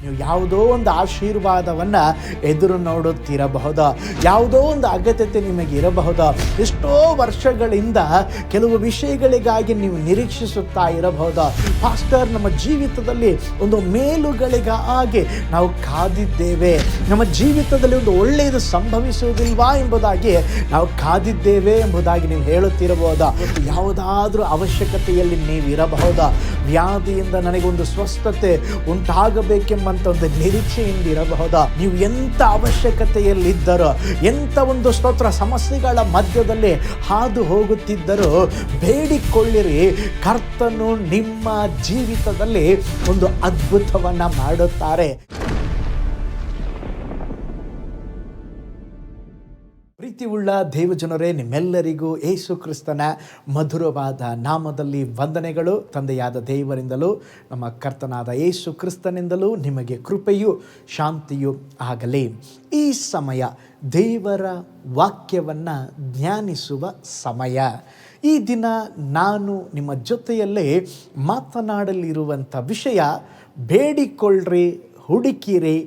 ನೀವು ಯಾವುದೋ ಒಂದು ಆಶೀರ್ವಾದವನ್ನು ಎದುರು ನೋಡುತ್ತಿರಬಹುದು, ಯಾವುದೋ ಒಂದು ಅಗತ್ಯತೆ ನಿಮಗೆ ಇರಬಹುದು. ಎಷ್ಟೋ ವರ್ಷಗಳಿಂದ ಕೆಲವು ವಿಷಯಗಳಿಗಾಗಿ ನೀವು ನಿರೀಕ್ಷಿಸುತ್ತಾ ಇರಬಹುದು. ಪಾಸ್ಟರ್, ನಮ್ಮ ಜೀವಿತದಲ್ಲಿ ಒಂದು ಮೇಲುಗಳಿಗಾಗಿ ನಾವು ಕಾದಿದ್ದೇವೆ, ನಮ್ಮ ಜೀವಿತದಲ್ಲಿ ಒಂದು ಒಳ್ಳೆಯದು ಸಂಭವಿಸುವುದಿಲ್ವಾ ಎಂಬುದಾಗಿ ನಾವು ಕಾದಿದ್ದೇವೆ ಎಂಬುದಾಗಿ ನೀವು ಹೇಳುತ್ತಿರಬಹುದು. ಯಾವುದಾದ್ರೂ ಅವಶ್ಯಕತೆಯಲ್ಲಿ ನೀವಿರಬಹುದು. ವ್ಯಾಧಿಯಿಂದ ನನಗೊಂದು ಸ್ವಸ್ಥತೆ ಉಂಟಾಗಬೇಕೆಂಬಂತ ಒಂದು ನಿರೀಕ್ಷೆಯಿಂದ ಇರಬಹುದು. ನೀವು ಎಂಥ ಅವಶ್ಯಕತೆಯಲ್ಲಿದ್ದರೂ, ಎಂಥ ಒಂದು ಸ್ತೋತ್ರ ಸಮಸ್ಯೆಗಳ ಮಧ್ಯದಲ್ಲಿ ಹಾದು ಹೋಗುತ್ತಿದ್ದರೂ ಬೇಡಿಕೊಳ್ಳಿರಿ, ಕರ್ತನು ನಿಮ್ಮ ಜೀವಿತದಲ್ಲಿ ಒಂದು ಅದ್ಭುತವನ್ನ ಮಾಡುತ್ತಾರೆ. ಪ್ರೀತಿಯುಳ್ಳ ದೇವಜನರೇ, ನಿಮ್ಮೆಲ್ಲರಿಗೂ ಯೇಸು ಕ್ರಿಸ್ತನ ಮಧುರವಾದ ನಾಮದಲ್ಲಿ ವಂದನೆಗಳು. ತಂದೆಯಾದ ದೇವರಿಂದಲೂ ನಮ್ಮ ಕರ್ತನಾದ ಯೇಸು ಕ್ರಿಸ್ತನಿಂದಲೂ ನಿಮಗೆ ಕೃಪೆಯು ಶಾಂತಿಯು ಆಗಲಿ. ಈ ಸಮಯ ದೇವರ ವಾಕ್ಯವನ್ನು ಧ್ಯಾನಿಸುವ ಸಮಯ. ಈ ದಿನ ನಾನು ನಿಮ್ಮ ಜೊತೆಯಲ್ಲೇ ಮಾತನಾಡಲಿರುವಂಥ ವಿಷಯ, ಬೇಡಿಕೊಳ್ಳ್ರಿ, ಹುಡುಕಿರಿ,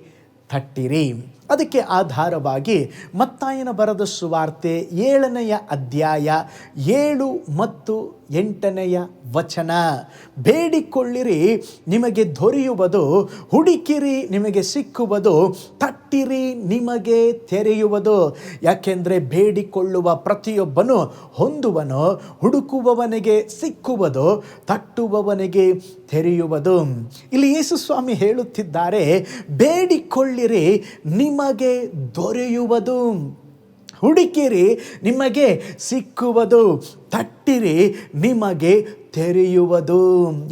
ತಟ್ಟಿರಿ. ಅದಕ್ಕೆ ಆಧಾರವಾಗಿ ಮತ್ತಾಯನ ಬರೆದ ಸುವಾರ್ತೆ 7ನೇ ಅಧ್ಯಾಯ 7 ಮತ್ತು 8ನೇ ವಚನ. ಬೇಡಿಕೊಳ್ಳಿರಿ, ನಿಮಗೆ ದೊರೆಯುವುದು, ಹುಡುಕಿರಿ, ನಿಮಗೆ ಸಿಕ್ಕುವುದು, ತಟ್ಟಿರಿ, ನಿಮಗೆ ತೆರೆಯುವುದು. ಯಾಕೆಂದರೆ ಬೇಡಿಕೊಳ್ಳುವ ಪ್ರತಿಯೊಬ್ಬನು ಹೊಂದುವನು, ಹುಡುಕುವವನಿಗೆ ಸಿಕ್ಕುವುದು, ತಟ್ಟುವವನಿಗೆ ತೆರೆಯುವುದು. ಇಲ್ಲಿ ಯೇಸು ಸ್ವಾಮಿ ಹೇಳುತ್ತಿದ್ದಾರೆ, ಬೇಡಿಕೊಳ್ಳಿರಿ, ನಿಮಗೆ ದೊರೆಯುವುದು, ಹುಡುಕಿರಿ, ನಿಮಗೆ ಸಿಕ್ಕುವುದು, ತಟ್ಟಿರಿ, ನಿಮಗೆ ತೆರೆಯುವುದು.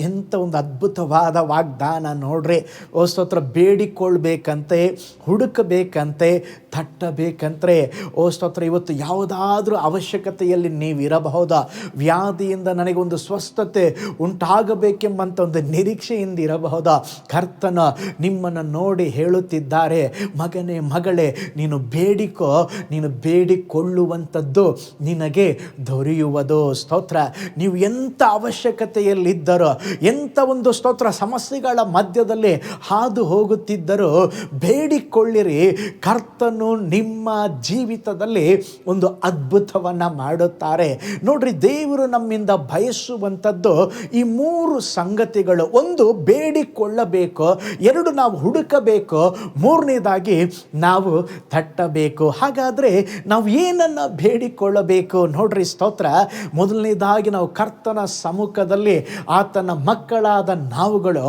ಎಂಥ ಒಂದು ಅದ್ಭುತವಾದ ವಾಗ್ದಾನ ನೋಡ್ರಿ. ಓ ಸ್ತೋತ್ರ. ಬೇಡಿಕೊಳ್ಬೇಕಂತೆ, ಹುಡುಕಬೇಕಂತೆ, ತಟ್ಟಬೇಕಂತೆ. ಓ ಸ್ತೋತ್ರ. ಇವತ್ತು ಯಾವುದಾದ್ರೂ ಅವಶ್ಯಕತೆಯಲ್ಲಿ ನೀವಿರಬಹುದು. ವ್ಯಾಧಿಯಿಂದ ನನಗೊಂದು ಸ್ವಸ್ಥತೆ ಉಂಟಾಗಬೇಕೆಂಬಂಥ ಒಂದು ನಿರೀಕ್ಷೆಯಿಂದ ಇರಬಹುದು. ಕರ್ತನ ನಿಮ್ಮನ್ನು ನೋಡಿ ಹೇಳುತ್ತಿದ್ದಾರೆ, ಮಗನೇ, ಮಗಳೇ, ನೀನು ಬೇಡಿಕೋ, ನೀನು ಬೇಡಿಕೊಳ್ಳುವಂಥದ್ದು ನಿನಗೆ ದೊರೆಯುವುದು. ಸ್ತೋತ್ರ. ನೀವು ಎಂಥ ಅವಶ್ಯಕತೆಯಲ್ಲಿದ್ದರೂ, ಎಂಥ ಒಂದು ಸ್ತೋತ್ರ ಸಮಸ್ಯೆಗಳ ಮಧ್ಯದಲ್ಲಿ ಹಾದು ಹೋಗುತ್ತಿದ್ದರೂ ಬೇಡಿಕೊಳ್ಳಿರಿ, ಕರ್ತನು ನಿಮ್ಮ ಜೀವಿತದಲ್ಲಿ ಒಂದು ಅದ್ಭುತವನ್ನು ಮಾಡುತ್ತಾರೆ. ನೋಡ್ರಿ, ದೇವರು ನಮ್ಮಿಂದ ಬಯಸುವಂಥದ್ದು ಈ 3 ಸಂಗತಿಗಳು. 1, ಬೇಡಿಕೊಳ್ಳಬೇಕು. 2, ನಾವು ಹುಡುಕಬೇಕು. 3ನೇದಾಗಿ ನಾವು ತಟ್ಟಬೇಕು. ಹಾಗಾದರೆ ನಾವು ಏನನ್ನು ಬೇಡಿಕೊಳ್ಳಬೇಕು? ನೋಡ್ರಿ, ಸ್ತೋತ್ರ. ಮೊದಲನೇದಾಗಿ ನಾವು ಕರ್ತನ ಸಮ್ಮುಖದಲ್ಲಿ ಆತನ ಮಕ್ಕಳಾದ ನಾವುಗಳು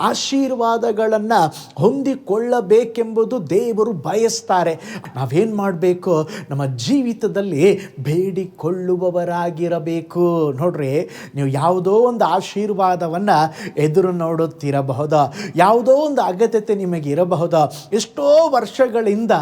ಆಶೀರ್ವಾದಗಳನ್ನು ಹೊಂದಿಕೊಳ್ಳಬೇಕೆಂಬುದು ದೇವರು ಬಯಸ್ತಾರೆ. ನಾವೇನು ಮಾಡಬೇಕು? ನಮ್ಮ ಜೀವಿತದಲ್ಲಿ ಬೇಡಿಕೊಳ್ಳುವವರಾಗಿರಬೇಕು. ನೋಡ್ರಿ, ನೀವು ಯಾವುದೋ ಒಂದು ಆಶೀರ್ವಾದವನ್ನು ಎದುರು ನೋಡುತ್ತಿರಬಹುದು, ಯಾವುದೋ ಒಂದು ಅಗತ್ಯತೆ ನಿಮಗೆ ಇರಬಹುದು. ಎಷ್ಟೋ ವರ್ಷಗಳಿಂದ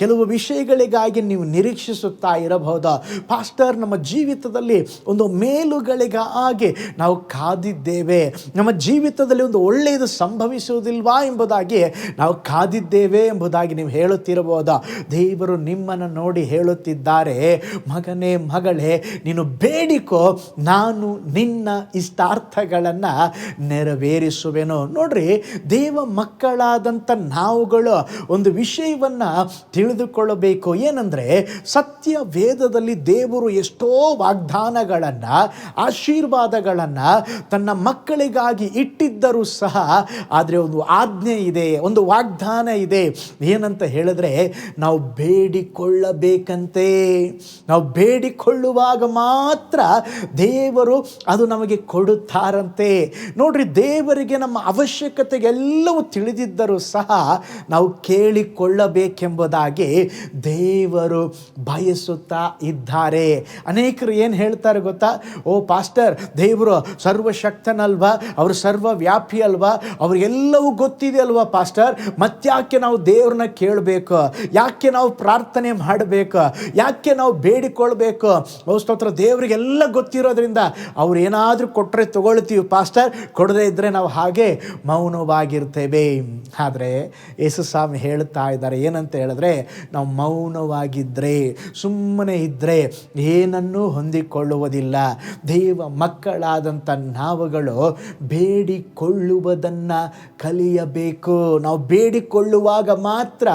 ಕೆಲವು ವಿಷಯಗಳಿಗಾಗಿ ನೀವು ನಿರೀಕ್ಷಿಸುತ್ತಾ ಇರಬಹುದು. ಪಾಸ್ಟರ್, ನಮ್ಮ ಜೀವಿತದಲ್ಲಿ ಒಂದು ಮೇಲುಗಳಿಗಾಗಿ ನಾವು ಕಾದಿದ್ದೇವೆ, ನಮ್ಮ ಜೀವಿತದಲ್ಲಿ ಒಂದು ಒಳ್ಳೆಯದು ಸಂಭವಿಸುವುದಿಲ್ವಾ ಎಂಬುದಾಗಿ ನಾವು ಕಾದಿದ್ದೇವೆ ಎಂಬುದಾಗಿ ನೀವು ಹೇಳುತ್ತಿರಬಹುದು. ದೇವರು ನಿಮ್ಮನ್ನು ನೋಡಿ ಹೇಳುತ್ತಿದ್ದಾರೆ, ಮಗನೇ, ಮಗಳೇ, ನೀನು ಬೇಡಿಕೋ, ನಾನು ನಿನ್ನ ಇಷ್ಟಾರ್ಥಗಳನ್ನು ನೆರವೇರಿಸುವೆನು. ನೋಡ್ರಿ, ದೇವ ಮಕ್ಕಳಾದಂಥ ನಾವುಗಳು ಒಂದು ವಿಷಯವನ್ನು ತಿಳಿದುಕೊಳ್ಳಬೇಕು. ಏನಂದರೆ, ಸತ್ಯ ವೇದದಲ್ಲಿ ದೇವರು ಎಷ್ಟೋ ವಾಗ್ದಾನಗಳನ್ನು, ಆಶೀರ್ವಾದಗಳನ್ನು ತನ್ನ ಮಕ್ಕಳಿಗಾಗಿ ಇಟ್ಟಿದ್ದರೂ ಸಹ, ಆದರೆ ಒಂದು ಆಜ್ಞೆ ಇದೆ, ಒಂದು ವಾಗ್ದಾನ ಇದೆ. ಏನಂತ ಹೇಳಿದ್ರೆ, ನಾವು ಬೇಡಿಕೊಳ್ಳಬೇಕಂತೆ. ನಾವು ಬೇಡಿಕೊಳ್ಳುವಾಗ ಮಾತ್ರ ದೇವರು ಅದು ನಮಗೆ ಕೊಡುತ್ತಾರಂತೆ. ನೋಡ್ರಿ, ದೇವರಿಗೆ ನಮ್ಮ ಅವಶ್ಯಕತೆಗೆಲ್ಲವೂ ತಿಳಿದಿದ್ದರೂ ಸಹ ನಾವು ಕೇಳಿಕೊಳ್ಳಬೇಕೆಂಬುದಾಗಿ ದೇವರು ಬಯಸುತ್ತಾ ಇದ್ದಾರೆ. ಅನೇಕರು ಏನು ಹೇಳ್ತಾರೆ ಗೊತ್ತಾ? ಓ ಪಾಸ್ಟರ್, ದೇವರು ಸರ್ವಶಕ್ತನಲ್ವಾ, ಅವರು ಸರ್ವವ್ಯಾಪಿ ಅಲ್ವಾ, ಅವ್ರಿಗೆಲ್ಲವೂ ಗೊತ್ತಿದೆ ಅಲ್ವಾ ಪಾಸ್ಟರ್, ಮತ್ತ್ಯಾಕೆ ನಾವು ದೇವ್ರನ್ನ ಕೇಳಬೇಕು? ಯಾಕೆ ನಾವು ಪ್ರಾರ್ಥನೆ ಮಾಡಬೇಕು? ಯಾಕೆ ನಾವು ಬೇಡಿಕೊಳ್ಬೇಕು? ಓ ಸ್ತೋತ್ರ. ದೇವರಿಗೆಲ್ಲ ಗೊತ್ತಿರೋದ್ರಿಂದ ಅವ್ರು ಏನಾದರೂ ಕೊಟ್ಟರೆ ತಗೊಳ್ತೀವಿ ಪಾಸ್ಟರ್, ಕೊಡದೇ ಇದ್ದರೆ ನಾವು ಹಾಗೆ ಮೌನವಾಗಿರ್ತೇವೆ. ಆದರೆ ಯೇಸು ಸ್ವಾಮಿ ಹೇಳ್ತಾ ಇದ್ದಾರೆ, ಏನಂತ ಹೇಳಿದ್ರೆ, ನಾವು ಮೌನವಾಗಿದ್ದರೆ, ಸುಮ್ಮನೆ ಇದ್ದರೆ ಏನನ್ನೂ ಹೊಂದಿಕೊಳ್ಳ ಬೇಡಿಕೊಳ್ಳುವುದಿಲ್ಲ. ದೇವ ಮಕ್ಕಳಾದಂಥ ನಾವುಗಳು ಬೇಡಿಕೊಳ್ಳುವುದನ್ನು ಕಲಿಯಬೇಕು. ನಾವು ಬೇಡಿಕೊಳ್ಳುವಾಗ ಮಾತ್ರ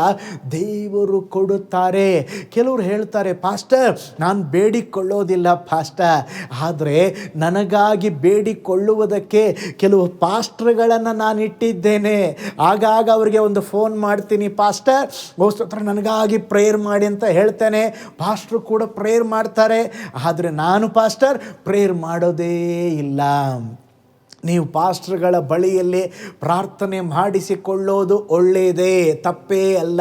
ದೇವರು ಕೊಡುತ್ತಾರೆ. ಕೆಲವರು ಹೇಳ್ತಾರೆ, ಪಾಸ್ಟರ್ ನಾನು ಬೇಡಿಕೊಳ್ಳೋದಿಲ್ಲ ಪಾಸ್ಟರ್, ಆದರೆ ನನಗಾಗಿ ಬೇಡಿಕೊಳ್ಳುವುದಕ್ಕೆ ಕೆಲವು ಪಾಸ್ಟರ್ಗಳನ್ನು ನಾನು ಇಟ್ಟಿದ್ದೇನೆ. ಆಗಾಗ ಅವರಿಗೆ ಒಂದು ಫೋನ್ ಮಾಡ್ತೀನಿ, ಪಾಸ್ಟರ್ ಗೋಸ್ತ್ರ ನನಗಾಗಿ ಪ್ರೇಯರ್ ಮಾಡಿ ಅಂತ ಹೇಳ್ತೇನೆ. ಪಾಸ್ಟ್ರು ಕೂಡ ಪ್ರೇಯರ್ ಮಾಡ್ತಾರೆ, ಆದರೆ ನಾನು ಪಾಸ್ಟರ್ ಪ್ರೇಯರ್ ಮಾಡೋದೇ ಇಲ್ಲ. ನೀವು ಪಾಸ್ಟರ್ಗಳ ಬಳಿಯಲ್ಲಿ ಪ್ರಾರ್ಥನೆ ಮಾಡಿಸಿಕೊಳ್ಳೋದು ಒಳ್ಳೆಯದೇ, ತಪ್ಪೇ ಅಲ್ಲ.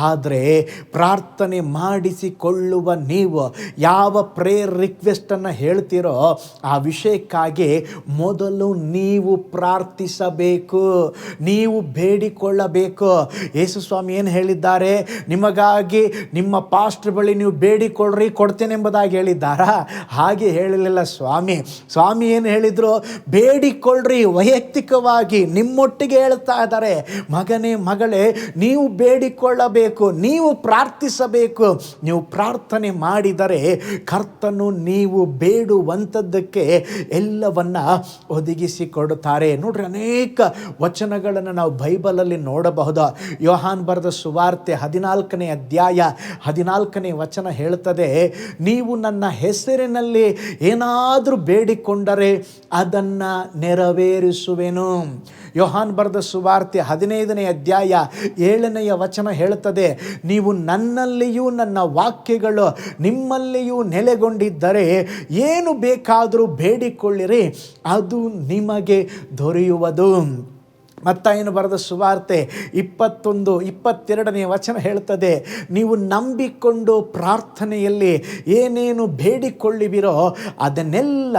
ಆದರೆ ಪ್ರಾರ್ಥನೆ ಮಾಡಿಸಿಕೊಳ್ಳುವ ನೀವು ಯಾವ ಪ್ರೇಯರ್ ರಿಕ್ವೆಸ್ಟನ್ನು ಹೇಳ್ತೀರೋ ಆ ವಿಷಯಕ್ಕಾಗಿ ಮೊದಲು ನೀವು ಪ್ರಾರ್ಥಿಸಬೇಕು, ನೀವು ಬೇಡಿಕೊಳ್ಳಬೇಕು. ಯೇಸು ಸ್ವಾಮಿ ಏನು ಹೇಳಿದ್ದಾರೆ? ನಿಮಗಾಗಿ ನಿಮ್ಮ ಪಾಸ್ಟರ್ ಬಳಿ ನೀವು ಬೇಡಿಕೊಳ್ಳ್ರಿ ಕೊಡ್ತೇನೆ ಎಂಬುದಾಗಿ ಹೇಳಿದ್ದಾರಾ? ಹಾಗೆ ಹೇಳಲಿಲ್ಲ ಸ್ವಾಮಿ. ಸ್ವಾಮಿ ಏನು ಹೇಳಿದರು? ಬೇಡಿಕೊಳ್ಳ್ರಿ, ವೈಯಕ್ತಿಕವಾಗಿ ನಿಮ್ಮೊಟ್ಟಿಗೆ ಹೇಳ್ತಾ ಇದ್ದಾರೆ. ಮಗನೇ ಮಗಳೇ, ನೀವು ಬೇಡಿಕೊಳ್ಳಬೇಕು, ನೀವು ಪ್ರಾರ್ಥಿಸಬೇಕು. ನೀವು ಪ್ರಾರ್ಥನೆ ಮಾಡಿದರೆ ಕರ್ತನು ನೀವು ಬೇಡುವಂಥದ್ದಕ್ಕೆ ಎಲ್ಲವನ್ನ ಒದಗಿಸಿಕೊಡುತ್ತಾರೆ. ನೋಡ್ರಿ, ಅನೇಕ ವಚನಗಳನ್ನು ನಾವು ಬೈಬಲಲ್ಲಿ ನೋಡಬಹುದು. ಯೋಹಾನ್ ಬರೆದ ಸುವಾರ್ತೆ 14ನೇ ಅಧ್ಯಾಯ 14ನೇ ವಚನ ಹೇಳ್ತದೆ, ನೀವು ನನ್ನ ಹೆಸರಿನಲ್ಲಿ ಏನಾದರೂ ಬೇಡಿಕೊಂಡರೆ ಅದನ್ನು ನೆರವೇರಿಸುವೆನು. ಯೋಹಾನ್ ಬರೆದ ಸುವಾರ್ತೆ 15ನೇ ಅಧ್ಯಾಯ 7ನೇ ವಚನ ಹೇಳುತ್ತದೆ, ನೀವು ನನ್ನಲ್ಲಿಯೂ ನನ್ನ ವಾಕ್ಯಗಳು ನಿಮ್ಮಲ್ಲಿಯೂ ನೆಲೆಗೊಂಡಿದ್ದರೆ ಏನು ಬೇಕಾದರೂ ಬೇಡಿಕೊಳ್ಳಿರಿ, ಅದು ನಿಮಗೆ ದೊರೆಯುವುದು. ಮತ್ತಾಯನು ಬರೆದ ಸುವಾರ್ತೆ 22ನೇ ವಚನ ಹೇಳ್ತದೆ, ನೀವು ನಂಬಿಕೊಂಡು ಪ್ರಾರ್ಥನೆಯಲ್ಲಿ ಏನೇನು ಬೇಡಿಕೊಳ್ಳುವಿರೋ ಅದನ್ನೆಲ್ಲ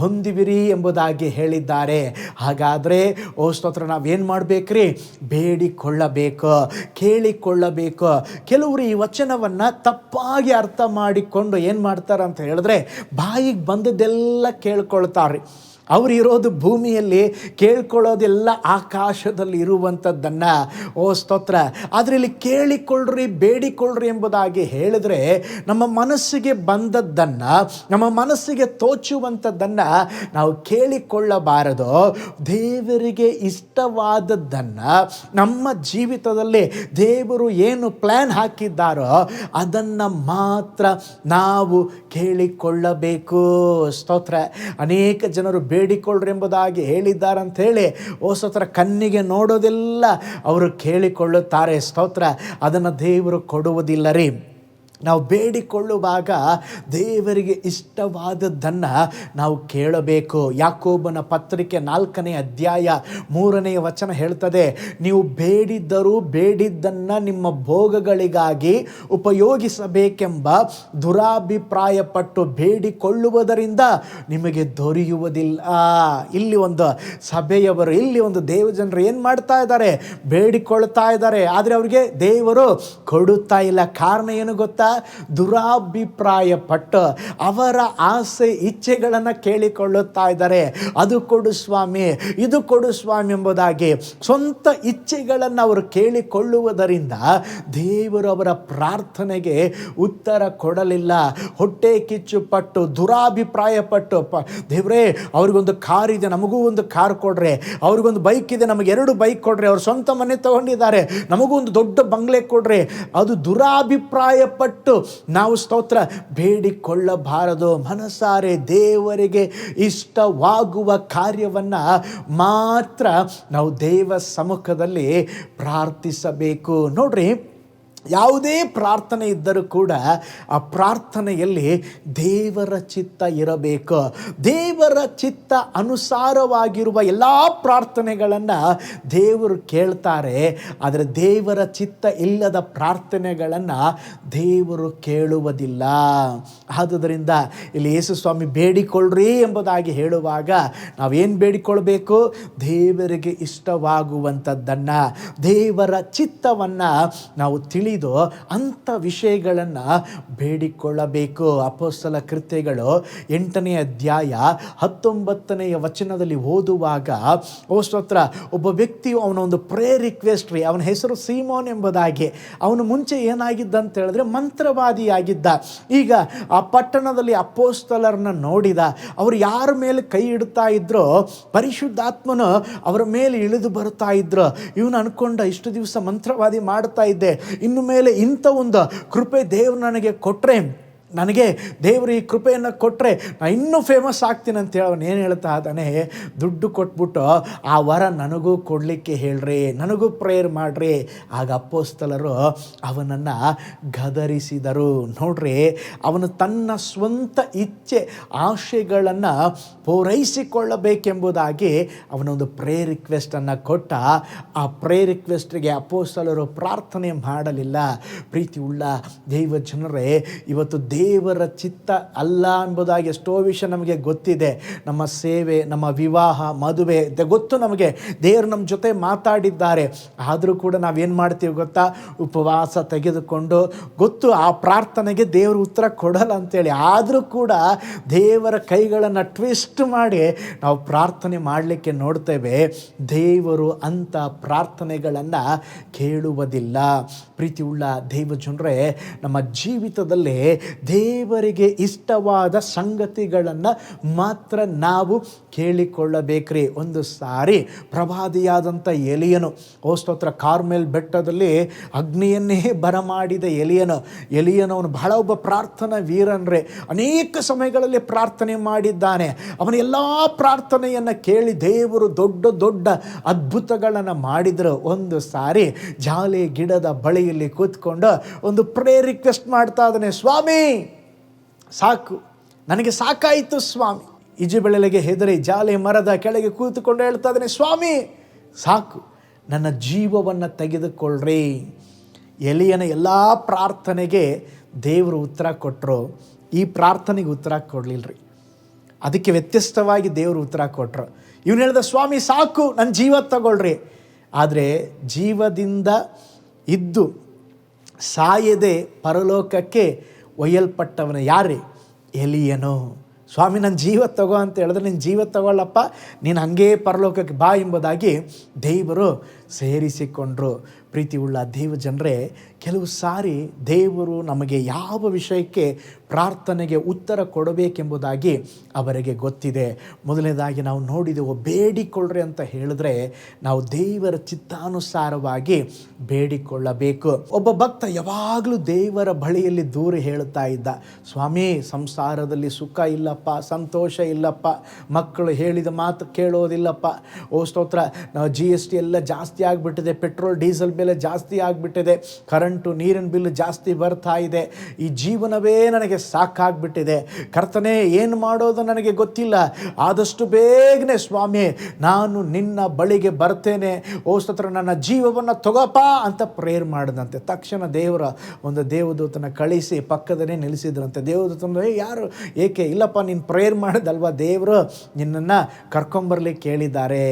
ಹೊಂದುವಿರಿ ಎಂಬುದಾಗಿ ಹೇಳಿದ್ದಾರೆ. ಹಾಗಾದರೆ ಓ ಸ್ತೋತ್ರ, ನಾವೇನು ಮಾಡಬೇಕ್ರಿ? ಬೇಡಿಕೊಳ್ಳಬೇಕು, ಕೇಳಿಕೊಳ್ಳಬೇಕು. ಕೆಲವರು ಈ ವಚನವನ್ನು ತಪ್ಪಾಗಿ ಅರ್ಥ ಮಾಡಿಕೊಂಡು ಏನು ಮಾಡ್ತಾರೆ ಅಂತ ಹೇಳಿದ್ರೆ, ಬಾಯಿಗೆ ಬಂದದ್ದೆಲ್ಲ ಕೇಳ್ಕೊಳ್ತಾರೆ. ಅವರು ಇರೋದು ಭೂಮಿಯಲ್ಲಿ, ಕೇಳ್ಕೊಳ್ಳೋದೆಲ್ಲ ಆಕಾಶದಲ್ಲಿ ಇರುವಂಥದ್ದನ್ನು. ಓ ಸ್ತೋತ್ರ. ಆದರೆ ಇಲ್ಲಿ ಕೇಳಿಕೊಳ್ಳ್ರಿ, ಬೇಡಿಕೊಳ್ಳ್ರಿ ಎಂಬುದಾಗಿ ಹೇಳಿದ್ರೆ ನಮ್ಮ ಮನಸ್ಸಿಗೆ ಬಂದದ್ದನ್ನು, ನಮ್ಮ ಮನಸ್ಸಿಗೆ ತೋಚುವಂಥದ್ದನ್ನು ನಾವು ಕೇಳಿಕೊಳ್ಳಬಾರದು. ದೇವರಿಗೆ ಇಷ್ಟವಾದದ್ದನ್ನು, ನಮ್ಮ ಜೀವಿತದಲ್ಲಿ ದೇವರು ಏನು ಪ್ಲ್ಯಾನ್ ಹಾಕಿದ್ದಾರೋ ಅದನ್ನು ಮಾತ್ರ ನಾವು ಕೇಳಿಕೊಳ್ಳಬೇಕು. ಸ್ತೋತ್ರ. ಅನೇಕ ಜನರು ಬೇಡಿಕೊಳ್ಳ್ರಿ ಎಂಬುದಾಗಿ ಹೇಳಿದ್ದಾರಂಥೇಳಿ ಸ್ತೋತ್ರ ಕಣ್ಣಿಗೆ ನೋಡೋದೆಲ್ಲ ಅವರು ಕೇಳಿಕೊಳ್ಳುತ್ತಾರೆ. ಸ್ತೋತ್ರ. ಅದನ್ನು ದೇವರು ಕೊಡುವುದಿಲ್ಲ ರೀ. ನಾವು ಬೇಡಿಕೊಳ್ಳುವಾಗ ದೇವರಿಗೆ ಇಷ್ಟವಾದದ್ದನ್ನು ನಾವು ಕೇಳಬೇಕು. ಯಾಕೋಬನ ಪತ್ರಿಕೆ 4ನೇ ಅಧ್ಯಾಯ 3ನೇ ವಚನ ಹೇಳ್ತದೆ, ನೀವು ಬೇಡಿದ್ದರೂ ಬೇಡಿದ್ದನ್ನು ನಿಮ್ಮ ಭೋಗಗಳಿಗಾಗಿ ಉಪಯೋಗಿಸಬೇಕೆಂಬ ದುರಾಭಿಪ್ರಾಯಪಟ್ಟು ಬೇಡಿಕೊಳ್ಳುವುದರಿಂದ ನಿಮಗೆ ದೊರೆಯುವುದಿಲ್ಲ. ಇಲ್ಲಿ ಒಂದು ಸಭೆಯವರು, ಇಲ್ಲಿ ಒಂದು ದೇವಜನರು ಏನು ಮಾಡ್ತಾ ಇದ್ದಾರೆ? ಬೇಡಿಕೊಳ್ತಾ ಇದ್ದಾರೆ, ಆದರೆ ಅವರಿಗೆ ದೇವರು ಕೊಡುತ್ತಾ ಇಲ್ಲ. ಕಾರಣ ಏನು ಗೊತ್ತಾ? ದುರಾಭಿಪ್ರಾಯ ಪಟ್ಟು ಅವರ ಆಸೆ ಇಚ್ಛೆಗಳನ್ನು ಕೇಳಿಕೊಳ್ಳುತ್ತಾ ಇದ್ದಾರೆ. ಅದು ಕೊಡು ಸ್ವಾಮಿ, ಇದು ಕೊಡು ಸ್ವಾಮಿ ಎಂಬುದಾಗಿ ಸ್ವಂತ ಇಚ್ಛೆಗಳನ್ನು ಅವರು ಕೇಳಿಕೊಳ್ಳುವುದರಿಂದ ದೇವರು ಅವರ ಪ್ರಾರ್ಥನೆಗೆ ಉತ್ತರ ಕೊಡಲಿಲ್ಲ. ಹೊಟ್ಟೆ ಕಿಚ್ಚು ಪಟ್ಟು, ದುರಾಭಿಪ್ರಾಯ ಪಟ್ಟು, ದೇವರೇ ಅವ್ರಿಗೊಂದು ಕಾರ್ ಇದೆ, ನಮಗೂ ಒಂದು ಕಾರ್ ಕೊಡ್ರೆ, ಅವ್ರಿಗೊಂದು ಬೈಕ್ ಇದೆ, ನಮಗೆ 2 ಬೈಕ್ ಕೊಡ್ರೆ, ಅವ್ರು ಸ್ವಂತ ಮನೆ ತಗೊಂಡಿದ್ದಾರೆ, ನಮಗೂ ಒಂದು ದೊಡ್ಡ ಬಂಗ್ಲೆ ಕೊಡ್ರೆ, ಅದು ದುರಾಭಿಪ್ರಾಯ ಪಟ್ಟು ನಾವು ಸ್ತೋತ್ರ ಬೇಡಿಕೊಳ್ಳಬಾರದು. ಮನಸಾರೆ ದೇವರಿಗೆ ಇಷ್ಟವಾಗುವ ಕಾರ್ಯವನ್ನು ಮಾತ್ರ ನಾವು ದೇವ ಸಮ್ಮುಖದಲ್ಲಿ ಪ್ರಾರ್ಥಿಸಬೇಕು. ನೋಡ್ರಿ, ಯಾವುದೇ ಪ್ರಾರ್ಥನೆ ಇದ್ದರೂ ಕೂಡ ಆ ಪ್ರಾರ್ಥನೆಯಲ್ಲಿ ದೇವರ ಚಿತ್ತ ಇರಬೇಕು. ದೇವರ ಚಿತ್ತ ಅನುಸಾರವಾಗಿರುವ ಎಲ್ಲ ಪ್ರಾರ್ಥನೆಗಳನ್ನು ದೇವರು ಕೇಳ್ತಾರೆ. ಆದರೆ ದೇವರ ಚಿತ್ತ ಇಲ್ಲದ ಪ್ರಾರ್ಥನೆಗಳನ್ನು ದೇವರು ಕೇಳುವುದಿಲ್ಲ. ಆದುದರಿಂದ ಇಲ್ಲಿ ಯೇಸು ಸ್ವಾಮಿ ಬೇಡಿಕೊಳ್ಳ್ರಿ ಎಂಬುದಾಗಿ ಹೇಳುವಾಗ ನಾವೇನು ಬೇಡಿಕೊಳ್ಬೇಕು? ದೇವರಿಗೆ ಇಷ್ಟವಾಗುವಂಥದ್ದನ್ನು, ದೇವರ ಚಿತ್ತವನ್ನು ನಾವು ತಿಳಿದು ಅಂಥ ವಿಷಯಗಳನ್ನು ಬೇಡಿಕೊಳ್ಳಬೇಕು. ಅಪೊಸ್ತಲ ಕೃತ್ಯಗಳು 8ನೇ ಅಧ್ಯಾಯ 19ನೇ ವಚನದಲ್ಲಿ ಓದುವಾಗ ಸ್ತೋತ್ರ, ಒಬ್ಬ ವ್ಯಕ್ತಿಯು ಅವನ ಒಂದು ಪ್ರೇಯರ್ ರಿಕ್ವೆಸ್ಟ್ ರೀ, ಅವನ ಹೆಸರು ಸೀಮೋನ್ ಎಂಬುದಾಗಿ. ಅವನು ಮುಂಚೆ ಏನಾಗಿದ್ದ ಅಂತ ಹೇಳಿದ್ರೆ ಮಂತ್ರವಾದಿಯಾಗಿದ್ದ. ಈಗ ಆ ಪಟ್ಟಣದಲ್ಲಿ ಅಪೊಸ್ತಲರನ್ನ ನೋಡಿದ. ಅವರು ಯಾರ ಮೇಲೆ ಕೈ ಇಡ್ತಾ ಇದ್ರೋ ಪರಿಶುದ್ಧಾತ್ಮನು ಅವರ ಮೇಲೆ ಇಳಿದು ಬರ್ತಾ ಇದ್ರು. ಇವನು ಅನ್ಕೊಂಡ, ಇಷ್ಟು ದಿವಸ ಮಂತ್ರವಾದಿ ಮಾಡ್ತಾ ಇದ್ದೆ, ಇನ್ನು ಮೇಲೆ ಇಂಥ ಒಂದು ಕೃಪೆ ದೇವರು ನನಗೆ ಕೊಟ್ಟರೆ, ನನಗೆ ದೇವರು ಈ ಕೃಪೆಯನ್ನು ಕೊಟ್ಟರೆ ನಾನು ಇನ್ನೂ ಫೇಮಸ್ ಆಗ್ತೀನಿ ಅಂತೇಳಿ ಅವನು ಏನು ಹೇಳ್ತಾ ಇದ್ದಾನೆ, ದುಡ್ಡು ಕೊಟ್ಬಿಟ್ಟು ಆ ವರ ನನಗೂ ಕೊಡಲಿಕ್ಕೆ ಹೇಳ್ರಿ, ನನಗೂ ಪ್ರೇಯರ್ ಮಾಡಿರಿ. ಆಗ ಅಪೊಸ್ತಲರು ಅವನನ್ನು ಗದರಿಸಿದರು. ನೋಡ್ರಿ, ಅವನು ತನ್ನ ಸ್ವಂತ ಇಚ್ಛೆ ಆಶೆಗಳನ್ನು ಪೂರೈಸಿಕೊಳ್ಳಬೇಕೆಂಬುದಾಗಿ ಅವನೊಂದು ಪ್ರೇಯರ್ ರಿಕ್ವೆಸ್ಟನ್ನು ಕೊಟ್ಟ. ಆ ಪ್ರೇಯರ್ ರಿಕ್ವೆಸ್ಟ್ಗೆ ಅಪೊಸ್ತಲರು ಪ್ರಾರ್ಥನೆ ಮಾಡಲಿಲ್ಲ. ಪ್ರೀತಿ ಉಳ್ಳ ದೈವ ಜನರೇ, ಇವತ್ತು ದೇವರ ಚಿತ್ತ ಅಲ್ಲ ಎಂಬುದಾಗಿ ಎಷ್ಟೋ ವಿಷಯ ನಮಗೆ ಗೊತ್ತಿದೆ. ನಮ್ಮ ಸೇವೆ, ನಮ್ಮ ವಿವಾಹ, ಮದುವೆ ಗೊತ್ತು ನಮಗೆ, ದೇವರು ನಮ್ಮ ಜೊತೆ ಮಾತಾಡಿದ್ದಾರೆ. ಆದರೂ ಕೂಡ ನಾವೇನು ಮಾಡ್ತೀವಿ ಗೊತ್ತಾ, ಉಪವಾಸ ತೆಗೆದುಕೊಂಡು ಗೊತ್ತು ಆ ಪ್ರಾರ್ಥನೆಗೆ ದೇವರು ಉತ್ತರ ಕೊಡಲ್ಲ ಅಂತೇಳಿ, ಆದರೂ ಕೂಡ ದೇವರ ಕೈಗಳನ್ನು ಟ್ವಿಸ್ಟ್ ಮಾಡಿ ನಾವು ಪ್ರಾರ್ಥನೆ ಮಾಡಲಿಕ್ಕೆ ನೋಡ್ತೇವೆ. ದೇವರು ಅಂಥ ಪ್ರಾರ್ಥನೆಗಳನ್ನು ಕೇಳುವುದಿಲ್ಲ. ಪ್ರೀತಿ ಉಳ್ಳ ದೈವ ಜನರೇ, ನಮ್ಮ ಜೀವಿತದಲ್ಲಿ ದೇವರಿಗೆ ಇಷ್ಟವಾದ ಸಂಗತಿಗಳನ್ನು ಮಾತ್ರ ನಾವು ಕೇಳಿಕೊಳ್ಳಬೇಕ್ರಿ. ಒಂದು ಸಾರಿ ಪ್ರವಾದಿಯಾದಂಥ ಎಲಿಯನು, ಸ್ತೋತ್ರ, ಕಾರ್ಮೆಲ್ ಬೆಟ್ಟದಲ್ಲಿ ಅಗ್ನಿಯನ್ನೇ ಬರಮಾಡಿದ ಎಲಿಯನವನು ಬಹಳ ಒಬ್ಬ ಪ್ರಾರ್ಥನಾ ವೀರನ್ರೆ. ಅನೇಕ ಸಮಯಗಳಲ್ಲಿ ಪ್ರಾರ್ಥನೆ ಮಾಡಿದ್ದಾನೆ. ಅವನ ಎಲ್ಲ ಪ್ರಾರ್ಥನೆಯನ್ನು ಕೇಳಿ ದೇವರು ದೊಡ್ಡ ದೊಡ್ಡ ಅದ್ಭುತಗಳನ್ನು ಮಾಡಿದರು. ಒಂದು ಸಾರಿ ಜಾಲೆ ಗಿಡದ ಬಳಿಯಲ್ಲಿ ಕೂತ್ಕೊಂಡು ಒಂದು ಪ್ರೇಯರ್ ರಿಕ್ವೆಸ್ಟ್ ಮಾಡ್ತಾ ಇದ್ದಾನೆ, ಸ್ವಾಮಿ ಸಾಕು, ನನಗೆ ಸಾಕಾಯಿತು ಸ್ವಾಮಿ. ಇಜೆಬೆಳೆಗೆ ಹೆದರಿ ಜಾಲೆ ಮರದ ಕೆಳಗೆ ಕೂತುಕೊಂಡು ಹೇಳ್ತಾ ಇದ್ದಾನೆ, ಸ್ವಾಮಿ ಸಾಕು, ನನ್ನ ಜೀವವನ್ನು ತೆಗೆದುಕೊಳ್ಳ್ರಿ. ಎಲಿಯನ ಎಲ್ಲ ಪ್ರಾರ್ಥನೆಗೆ ದೇವರು ಉತ್ತರ ಕೊಟ್ಟರು, ಈ ಪ್ರಾರ್ಥನೆಗೆ ಉತ್ತರ ಕೊಡಲಿಲ್ಲರಿ. ಅದಕ್ಕೆ ವ್ಯತ್ಯಸ್ತವಾಗಿ ದೇವರು ಉತ್ತರ ಕೊಟ್ಟರು. ಇವನು ಹೇಳ್ದ, ಸ್ವಾಮಿ ಸಾಕು, ನನ್ನ ಜೀವ ತಗೊಳ್ರಿ. ಆದರೆ ಜೀವದಿಂದ ಇದ್ದು ಸಾಯದೆ ಪರಲೋಕಕ್ಕೆ ಒಯ್ಯಲ್ಪಟ್ಟವನ ಯಾರೇ? ಎಲಿಯನು. ಸ್ವಾಮಿ ನನ್ನ ಜೀವ ತಗೋ ಅಂತ ಹೇಳಿದ್ರೆ, ನಿನ್ನ ಜೀವ ತಗೊಳ್ಳಪ್ಪ, ನೀನು ಹಂಗೇ ಪರಲೋಕಕ್ಕೆ ಬಾ ಎಂಬುದಾಗಿ ದೇವರು ಸೇರಿಸಿಕೊಂಡ್ರು. ಪ್ರೀತಿ ಉಳ್ಳ ದೇವ ಜನರೇ, ಕೆಲವು ಸಾರಿ ದೇವರು ನಮಗೆ ಯಾವ ವಿಷಯಕ್ಕೆ ಪ್ರಾರ್ಥನೆಗೆ ಉತ್ತರ ಕೊಡಬೇಕೆಂಬುದಾಗಿ ಅವರಿಗೆ ಗೊತ್ತಿದೆ. ಮೊದಲನೇದಾಗಿ ನಾವು ನೋಡಿದೆವು, ಬೇಡಿಕೊಳ್ಳ್ರಿ ಅಂತ ಹೇಳಿದ್ರೆ ನಾವು ದೇವರ ಚಿತ್ತಾನುಸಾರವಾಗಿ ಬೇಡಿಕೊಳ್ಳಬೇಕು. ಒಬ್ಬ ಭಕ್ತ ಯಾವಾಗಲೂ ದೇವರ ಬಳಿಯಲ್ಲಿ ದೂರ ಹೇಳ್ತಾ ಇದ್ದ, ಸ್ವಾಮಿ ಸಂಸಾರದಲ್ಲಿ ಸುಖ ಇಲ್ಲಪ್ಪ, ಸಂತೋಷ ಇಲ್ಲಪ್ಪ, ಮಕ್ಕಳು ಹೇಳಿದ ಮಾತು ಕೇಳೋದಿಲ್ಲಪ್ಪ, ಸ್ತೋತ್ರ, GST ಎಲ್ಲ ಜಾಸ್ತಿ ಆಗಿಬಿಟ್ಟಿದೆ, ಪೆಟ್ರೋಲ್ ಡೀಸೆಲ್ ಬೆಲೆ ಜಾಸ್ತಿ ಆಗಿಬಿಟ್ಟಿದೆ, ಕರೆಂಟು ನೀರಿನ ಬಿಲ್ ಜಾಸ್ತಿ ಬರ್ತಾ ಇದೆ, ಈ ಜೀವನವೇ ನನಗೆ ಸಾಕಾಗ್ಬಿಟ್ಟಿದೆ, ಕರ್ತನೇ ಏನು ಮಾಡೋದು ನನಗೆ ಗೊತ್ತಿಲ್ಲ, ಆದಷ್ಟು ಬೇಗನೆ ಸ್ವಾಮಿ ನಾನು ನಿನ್ನ ಬಳಿಗೆ ಬರ್ತೇನೆ, ಸ್ತೋತ್ರ ನನ್ನ ಜೀವವನ್ನು ತಗೋಪ ಅಂತ ಪ್ರೇಯರ್ ಮಾಡಿದಂತೆ. ತಕ್ಷಣ ದೇವರ ಒಂದು ದೇವದೂತನ ಕಳಿಸಿ ಪಕ್ಕದಲ್ಲೇ ನಿಲ್ಲಿಸಿದ್ರಂತೆ. ದೇವದೂತನ ಯಾರು, ಏಕೆ? ಇಲ್ಲಪ್ಪ, ನೀನು ಪ್ರೇಯರ್ ಮಾಡಿದಲ್ವ, ದೇವರು ನಿನ್ನನ್ನು ಕರ್ಕೊಂಬರ್ಲಿಕ್ಕೆ ಕೇಳಿದ್ದಾರೆ.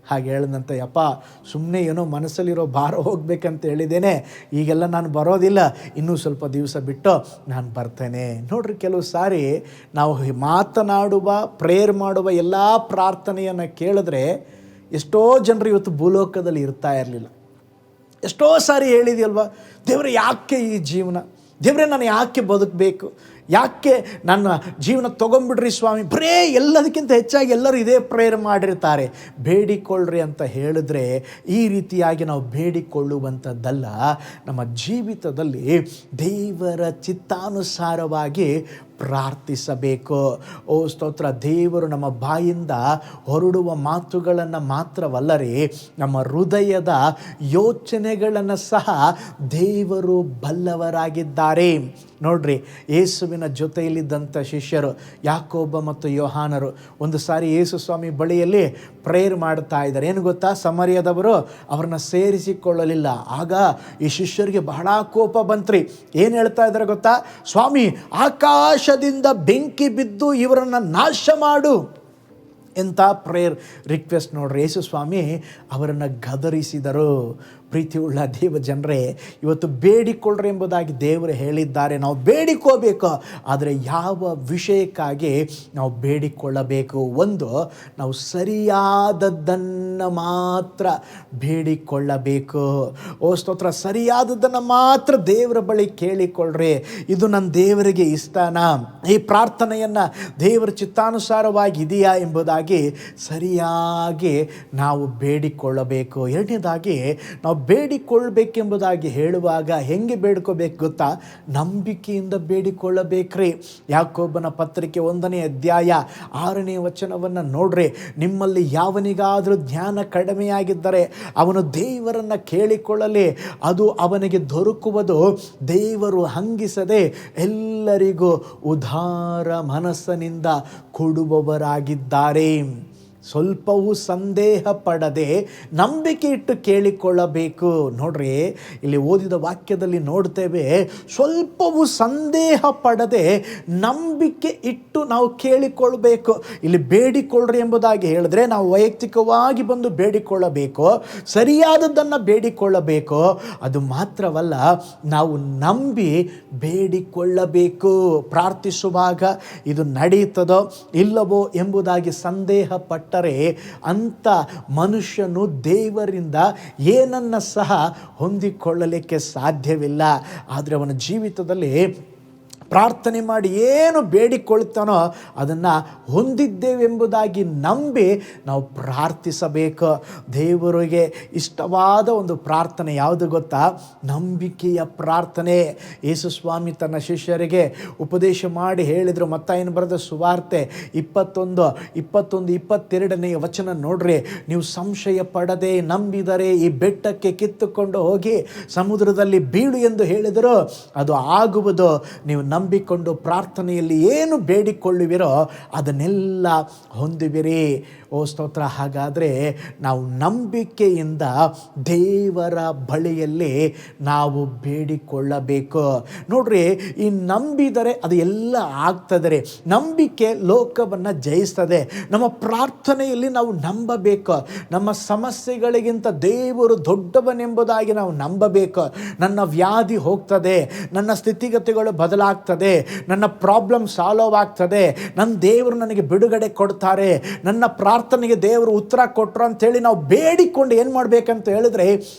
ಹಾಗೆ ಹೇಳಿದಂತೆ, ಯಪ್ಪ ಸುಮ್ಮನೆ ಏನೋ ಮನಸ್ಸಲ್ಲಿರೋ ಭಾರ ಹೋಗ್ಬೇಕಂತ ಹೇಳಿದ್ದೇನೆ, ಈಗೆಲ್ಲ ನಾನು ಬರೋದಿಲ್ಲ, ಇನ್ನೂ ಸ್ವಲ್ಪ ದಿವಸ ಬಿಟ್ಟು ನಾನು ಬರ್ತೇನೆ. ನೋಡ್ರಿ, ಕೆಲವು ಸಾರಿ ನಾವು ಮಾತನಾಡುವ, ಪ್ರೇಯರ್ ಮಾಡುವ ಎಲ್ಲ ಪ್ರಾರ್ಥನೆಯನ್ನು ಕೇಳಿದ್ರೆ ಎಷ್ಟೋ ಜನರು ಇವತ್ತು ಭೂಲೋಕದಲ್ಲಿ ಇರ್ತಾ ಇರಲಿಲ್ಲ. ಎಷ್ಟೋ ಸಾರಿ ಹೇಳಿದೆಯಲ್ವ, ದೇವರೇ ಯಾಕೆ ಈ ಜೀವನ, ದೇವರೇ ನಾನು ಯಾಕೆ ಬದುಕಬೇಕು, ಯಾಕೆ ನನ್ನ ಜೀವನ ತೊಗೊಂಬಿಡ್ರಿ ಸ್ವಾಮಿ. ಬರೇ ಎಲ್ಲದಕ್ಕಿಂತ ಹೆಚ್ಚಾಗಿ ಎಲ್ಲರೂ ಇದೇ ಪ್ರೇಯರ್ ಮಾಡಿರ್ತಾರೆ. ಬೇಡಿಕೊಳ್ಳ್ರಿ ಅಂತ ಹೇಳಿದ್ರೆ ಈ ರೀತಿಯಾಗಿ ನಾವು ಬೇಡಿಕೊಳ್ಳುವಂಥದ್ದಲ್ಲ. ನಮ್ಮ ಜೀವಿತದಲ್ಲಿ ದೇವರ ಚಿತ್ತಾನುಸಾರವಾಗಿ ಪ್ರಾರ್ಥಿಸಬೇಕು. ಸ್ತೋತ್ರ, ದೇವರು ನಮ್ಮ ಬಾಯಿಂದ ಹೊರಡುವ ಮಾತುಗಳನ್ನು ಮಾತ್ರವಲ್ಲರಿ, ನಮ್ಮ ಹೃದಯದ ಯೋಚನೆಗಳನ್ನು ಸಹ ದೇವರು ಬಲ್ಲವರಾಗಿದ್ದಾರೆ. ನೋಡ್ರಿ, ಯೇಸುವಿನ ಜೊತೆಯಲ್ಲಿದ್ದಂಥ ಶಿಷ್ಯರು ಯಾಕೋಬ ಮತ್ತು ಯೋಹಾನರು ಒಂದು ಸಾರಿ ಯೇಸು ಸ್ವಾಮಿ ಬಳಿಯಲ್ಲಿ ಪ್ರೇಯರ್ ಮಾಡ್ತಾ ಇದ್ದಾರೆ. ಏನು ಗೊತ್ತಾ, ಸಮರಿಯದವರು ಅವ್ರನ್ನ ಸೇರಿಸಿಕೊಳ್ಳಲಿಲ್ಲ. ಆಗ ಈ ಶಿಷ್ಯರಿಗೆ ಬಹಳ ಕೋಪ ಬಂತ್ರಿ. ಏನು ಹೇಳ್ತಾ ಇದ್ದಾರೆ ಗೊತ್ತಾ, ಸ್ವಾಮಿ ಆಕಾಶದಿಂದ ಬೆಂಕಿ ಬಿದ್ದು ಇವರನ್ನು ನಾಶ ಮಾಡು ಎಂಥ ಪ್ರೇಯರ್ ರಿಕ್ವೆಸ್ಟ್. ನೋಡ್ರಿ, ಯೇಸು ಸ್ವಾಮಿ ಅವರನ್ನು ಗದರಿಸಿದರು. ಪ್ರೀತಿಯುಳ್ಳ ದೇವ ಜನರೇ, ಇವತ್ತು ಬೇಡಿಕೊಳ್ಳ್ರಿ ಎಂಬುದಾಗಿ ದೇವರು ಹೇಳಿದ್ದಾರೆ. ನಾವು ಬೇಡಿಕೋಬೇಕು, ಆದರೆ ಯಾವ ವಿಷಯಕ್ಕಾಗಿ ನಾವು ಬೇಡಿಕೊಳ್ಳಬೇಕು? ಒಂದು, ನಾವು ಸರಿಯಾದದ್ದನ್ನು ಮಾತ್ರ ಬೇಡಿಕೊಳ್ಳಬೇಕು. ಓ ಸ್ತೋತ್ರ, ಸರಿಯಾದದ್ದನ್ನು ಮಾತ್ರ ದೇವರ ಬಳಿ ಕೇಳಿಕೊಳ್ಳ್ರಿ. ಇದು ನನ್ನ ದೇವರಿಗೆ ಇಷ್ಟನಾ? ಈ ಪ್ರಾರ್ಥನೆಯನ್ನು ದೇವರ ಚಿತ್ತಾನುಸಾರವಾಗಿ ಇದೆಯಾ ಎಂಬುದಾಗಿ ಸರಿಯಾಗಿ ನಾವು ಬೇಡಿಕೊಳ್ಳಬೇಕು. ಎರಡನೇದಾಗಿ, ನಾವು ಬೇಡಿಕೊಳ್ಳಬೇಕೆಂಬುದಾಗಿ ಹೇಳುವಾಗ ಹೆಂಗೆ ಬೇಡ್ಕೋಬೇಕು ಗೊತ್ತಾ? ನಂಬಿಕೆಯಿಂದ ಬೇಡಿಕೊಳ್ಳಬೇಕ್ರಿ. ಯಾಕೋಬನ ಪತ್ರಿಕೆ 1ನೇ ಅಧ್ಯಾಯ 6ನೇ ವಚನವನ್ನು ನೋಡ್ರಿ. ನಿಮ್ಮಲ್ಲಿ ಯಾವನಿಗಾದರೂ ಜ್ಞಾನ ಕಡಿಮೆಯಾಗಿದ್ದರೆ ಅವನು ದೇವರನ್ನು ಕೇಳಿಕೊಳ್ಳಲಿ, ಅದು ಅವನಿಗೆ ದೊರಕುವುದು. ದೇವರು ಹಂಗಿಸದೆ ಎಲ್ಲರಿಗೂ ಉದಾರ ಮನಸ್ಸಿನಿಂದ ಕೊಡುವವರಾಗಿದ್ದಾರೆ. ಸ್ವಲ್ಪವೂ ಸಂದೇಹ ಪಡದೆ ನಂಬಿಕೆ ಇಟ್ಟು ಕೇಳಿಕೊಳ್ಳಬೇಕು. ನೋಡ್ರಿ, ಇಲ್ಲಿ ಓದಿದ ವಾಕ್ಯದಲ್ಲಿ ನೋಡ್ತೇವೆ, ಸ್ವಲ್ಪವೂ ಸಂದೇಹ ಪಡದೆ ನಂಬಿಕೆ ಇಟ್ಟು ನಾವು ಕೇಳಿಕೊಳ್ಳಬೇಕು. ಇಲ್ಲಿ ಬೇಡಿಕೊಳ್ಳ್ರಿ ಎಂಬುದಾಗಿ ಹೇಳಿದ್ರೆ ನಾವು ವೈಯಕ್ತಿಕವಾಗಿ ಬಂದು ಬೇಡಿಕೊಳ್ಳಬೇಕು, ಸರಿಯಾದದ್ದನ್ನು ಬೇಡಿಕೊಳ್ಳಬೇಕು. ಅದು ಮಾತ್ರವಲ್ಲ, ನಾವು ನಂಬಿ ಬೇಡಿಕೊಳ್ಳಬೇಕು. ಪ್ರಾರ್ಥಿಸುವಾಗ ಇದು ನಡೆಯುತ್ತದೋ ಇಲ್ಲವೋ ಎಂಬುದಾಗಿ ಸಂದೇಹ ಪಟ್ಟ ಅಂತ ಮನುಷ್ಯನು ದೇವರಿಂದ ಏನನ್ನ ಸಹ ಹೊಂದಿಕೊಳ್ಳಲಿಕ್ಕೆ ಸಾಧ್ಯವಿಲ್ಲ. ಆದರೆ ಅವನ ಜೀವಿತದಲ್ಲಿ ಪ್ರಾರ್ಥನೆ ಮಾಡಿ ಏನು ಬೇಡಿಕೊಳ್ತಾನೋ ಅದನ್ನು ಹೊಂದಿದ್ದೇವೆಂಬುದಾಗಿ ನಂಬಿ ನಾವು ಪ್ರಾರ್ಥಿಸಬೇಕು. ದೇವರಿಗೆ ಇಷ್ಟವಾದ ಒಂದು ಪ್ರಾರ್ಥನೆ ಯಾವುದು ಗೊತ್ತಾ? ನಂಬಿಕೆಯ ಪ್ರಾರ್ಥನೆ. ಯೇಸು ಸ್ವಾಮಿ ತನ್ನ ಶಿಷ್ಯರಿಗೆ ಉಪದೇಶ ಮಾಡಿ ಹೇಳಿದರು. ಮತ್ತಾಯನ ಬರೆದ ಸುವಾರ್ತೆ 21:22 ವಚನ ನೋಡ್ರಿ. ನೀವು ಸಂಶಯ ಪಡದೆ ನಂಬಿದರೆ ಈ ಬೆಟ್ಟಕ್ಕೆ ಕಿತ್ತುಕೊಂಡು ಹೋಗಿ ಸಮುದ್ರದಲ್ಲಿ ಬೀಳು ಎಂದು ಹೇಳಿದರು, ಅದು ಆಗುವುದು. ನೀವು ನಂಬಿಕೊಂಡು ಪ್ರಾರ್ಥನೆಯಲ್ಲಿ ಏನು ಬೇಡಿಕೊಳ್ಳುವಿರೋ ಅದನ್ನೆಲ್ಲ ಹೊಂದುವಿರಿ. ಓ ಸ್ತೋತ್ರ. ಹಾಗಾದರೆ ನಾವು ನಂಬಿಕೆಯಿಂದ ದೇವರ ಬಳಿಯಲ್ಲಿ ನಾವು ಬೇಡಿಕೊಳ್ಳಬೇಕು. ನೋಡ್ರಿ, ಈ ನಂಬಿದರೆ ಅದು ಎಲ್ಲ ಆಗ್ತದೆ. ನಂಬಿಕೆ ಲೋಕವನ್ನು ಜಯಿಸ್ತದೆ. ನಮ್ಮ ಪ್ರಾರ್ಥನೆಯಲ್ಲಿ ನಾವು ನಂಬಬೇಕು. ನಮ್ಮ ಸಮಸ್ಯೆಗಳಿಗಿಂತ ದೇವರು ದೊಡ್ಡವನೆಂಬುದಾಗಿ ನಾವು ನಂಬಬೇಕು. ನನ್ನ ವ್ಯಾಧಿ ಹೋಗ್ತದೆ, ನನ್ನ ಸ್ಥಿತಿಗತಿಗಳು ಬದಲಾಗ್ತದೆ, ನನ್ನ ಪ್ರಾಬ್ಲಮ್ ಸಾಲ್ವ್ ಆಗ್ತದೆ, ನನ್ನ ದೇವರು ನನಗೆ ಬಿಡುಗಡೆ ಕೊಡ್ತಾರೆ, ನನ್ನ ಪ್ರಾರ್ಥನೆಗೆ ದೇವರು ಉತ್ತರ ಕೊಟ್ಟರು ಅಂತೇಳಿ ನಾವು ಬೇಡಿಕೊಂಡು ಏನು ಮಾಡಬೇಕಂತ ಹೇಳಿದ್ರೆ